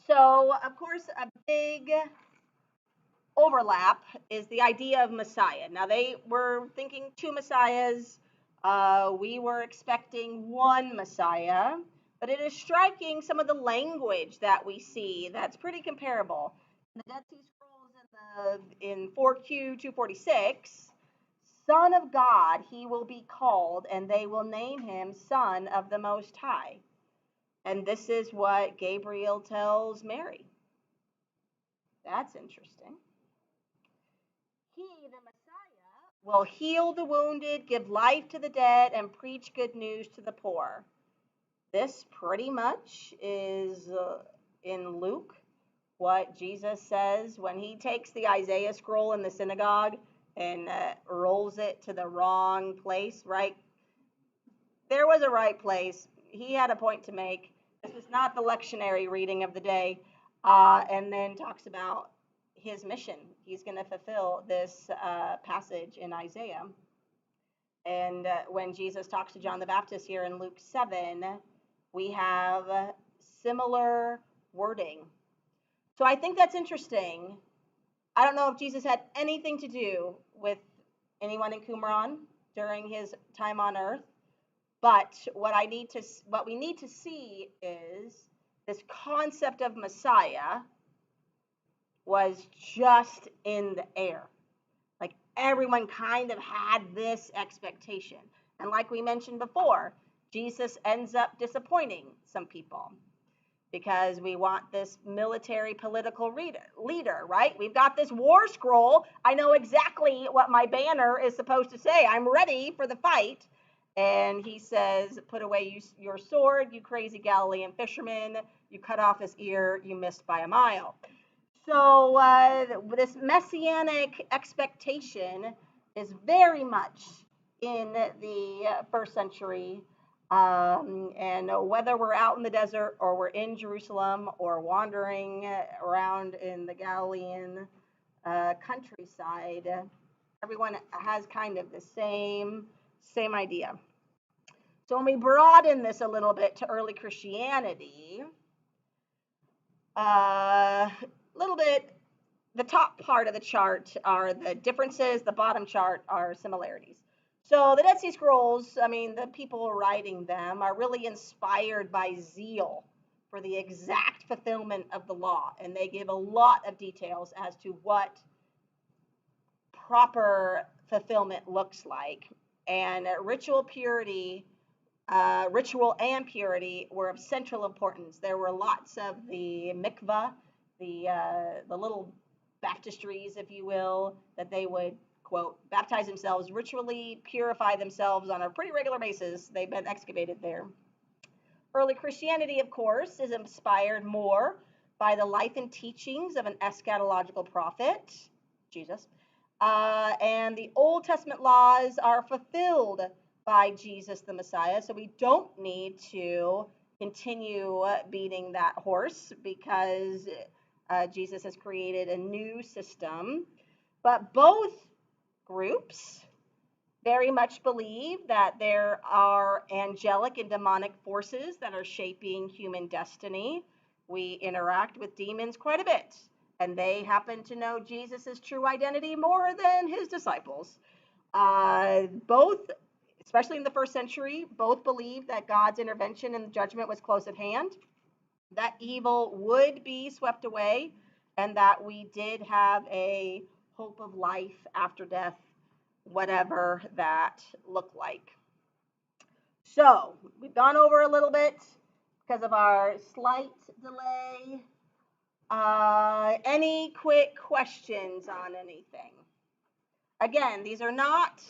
So, of course, a big overlap is the idea of Messiah. Now, they were thinking two Messiahs. We were expecting one Messiah, but it is striking some of the language that we see that's pretty comparable. In the Dead Sea Scrolls in 4Q 246, Son of God he will be called, and they will name him Son of the Most High. And this is what Gabriel tells Mary. That's interesting. He, the Messiah, will heal the wounded, give life to the dead, and preach good news to the poor. This pretty much is in Luke what Jesus says when he takes the Isaiah scroll in the synagogue and rolls it to the wrong place, right? There was a right place. He had a point to make. This was not the lectionary reading of the day. And then talks about his mission. He's going to fulfill this passage in Isaiah. And when Jesus talks to John the Baptist here in Luke 7, we have similar wording. So I think that's interesting. I don't know if Jesus had anything to do with anyone in Qumran during his time on earth, but what we need to see is this concept of Messiah was just in the air. Like everyone kind of had this expectation. And like we mentioned before, Jesus ends up disappointing some people because we want this military political leader, right? We've got this war scroll. I know exactly what my banner is supposed to say. I'm ready for the fight. And he says, put away your sword, you crazy Galilean fisherman. You cut off his ear, you missed by a mile. So this messianic expectation is very much in the first century. And whether we're out in the desert or we're in Jerusalem or wandering around in the Galilean countryside, everyone has kind of the same idea. So when we broaden this a little bit to early Christianity, little bit, the top part of the chart are the differences, the bottom chart are similarities. So the Dead Sea Scrolls, I mean, the people writing them are really inspired by zeal for the exact fulfillment of the law, and they give a lot of details as to what proper fulfillment looks like. And ritual and purity were of central importance. There were lots of the mikvah, the little baptistries, if you will, that they would, quote, baptize themselves, ritually purify themselves on a pretty regular basis. They've been excavated there. Early Christianity, of course, is inspired more by the life and teachings of an eschatological prophet, Jesus. And the Old Testament laws are fulfilled by Jesus the Messiah. So we don't need to continue beating that horse because Jesus has created a new system. But both groups very much believe that there are angelic and demonic forces that are shaping human destiny. We interact with demons quite a bit, and they happen to know Jesus' true identity more than his disciples. Both, especially in the first century, both believed that God's intervention and judgment was close at hand, that evil would be swept away, and that we did have a hope of life after death whatever that looked like. So we've gone over a little bit because of our slight delay. Any quick questions on anything? Again, these are not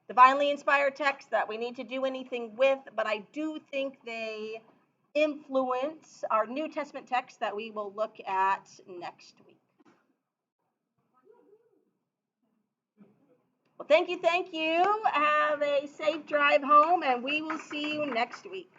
divinely inspired texts that we need to do anything with, but I do think they influence our New Testament text that we will look at next week. Well, thank you. Have a safe drive home, and we will see you next week.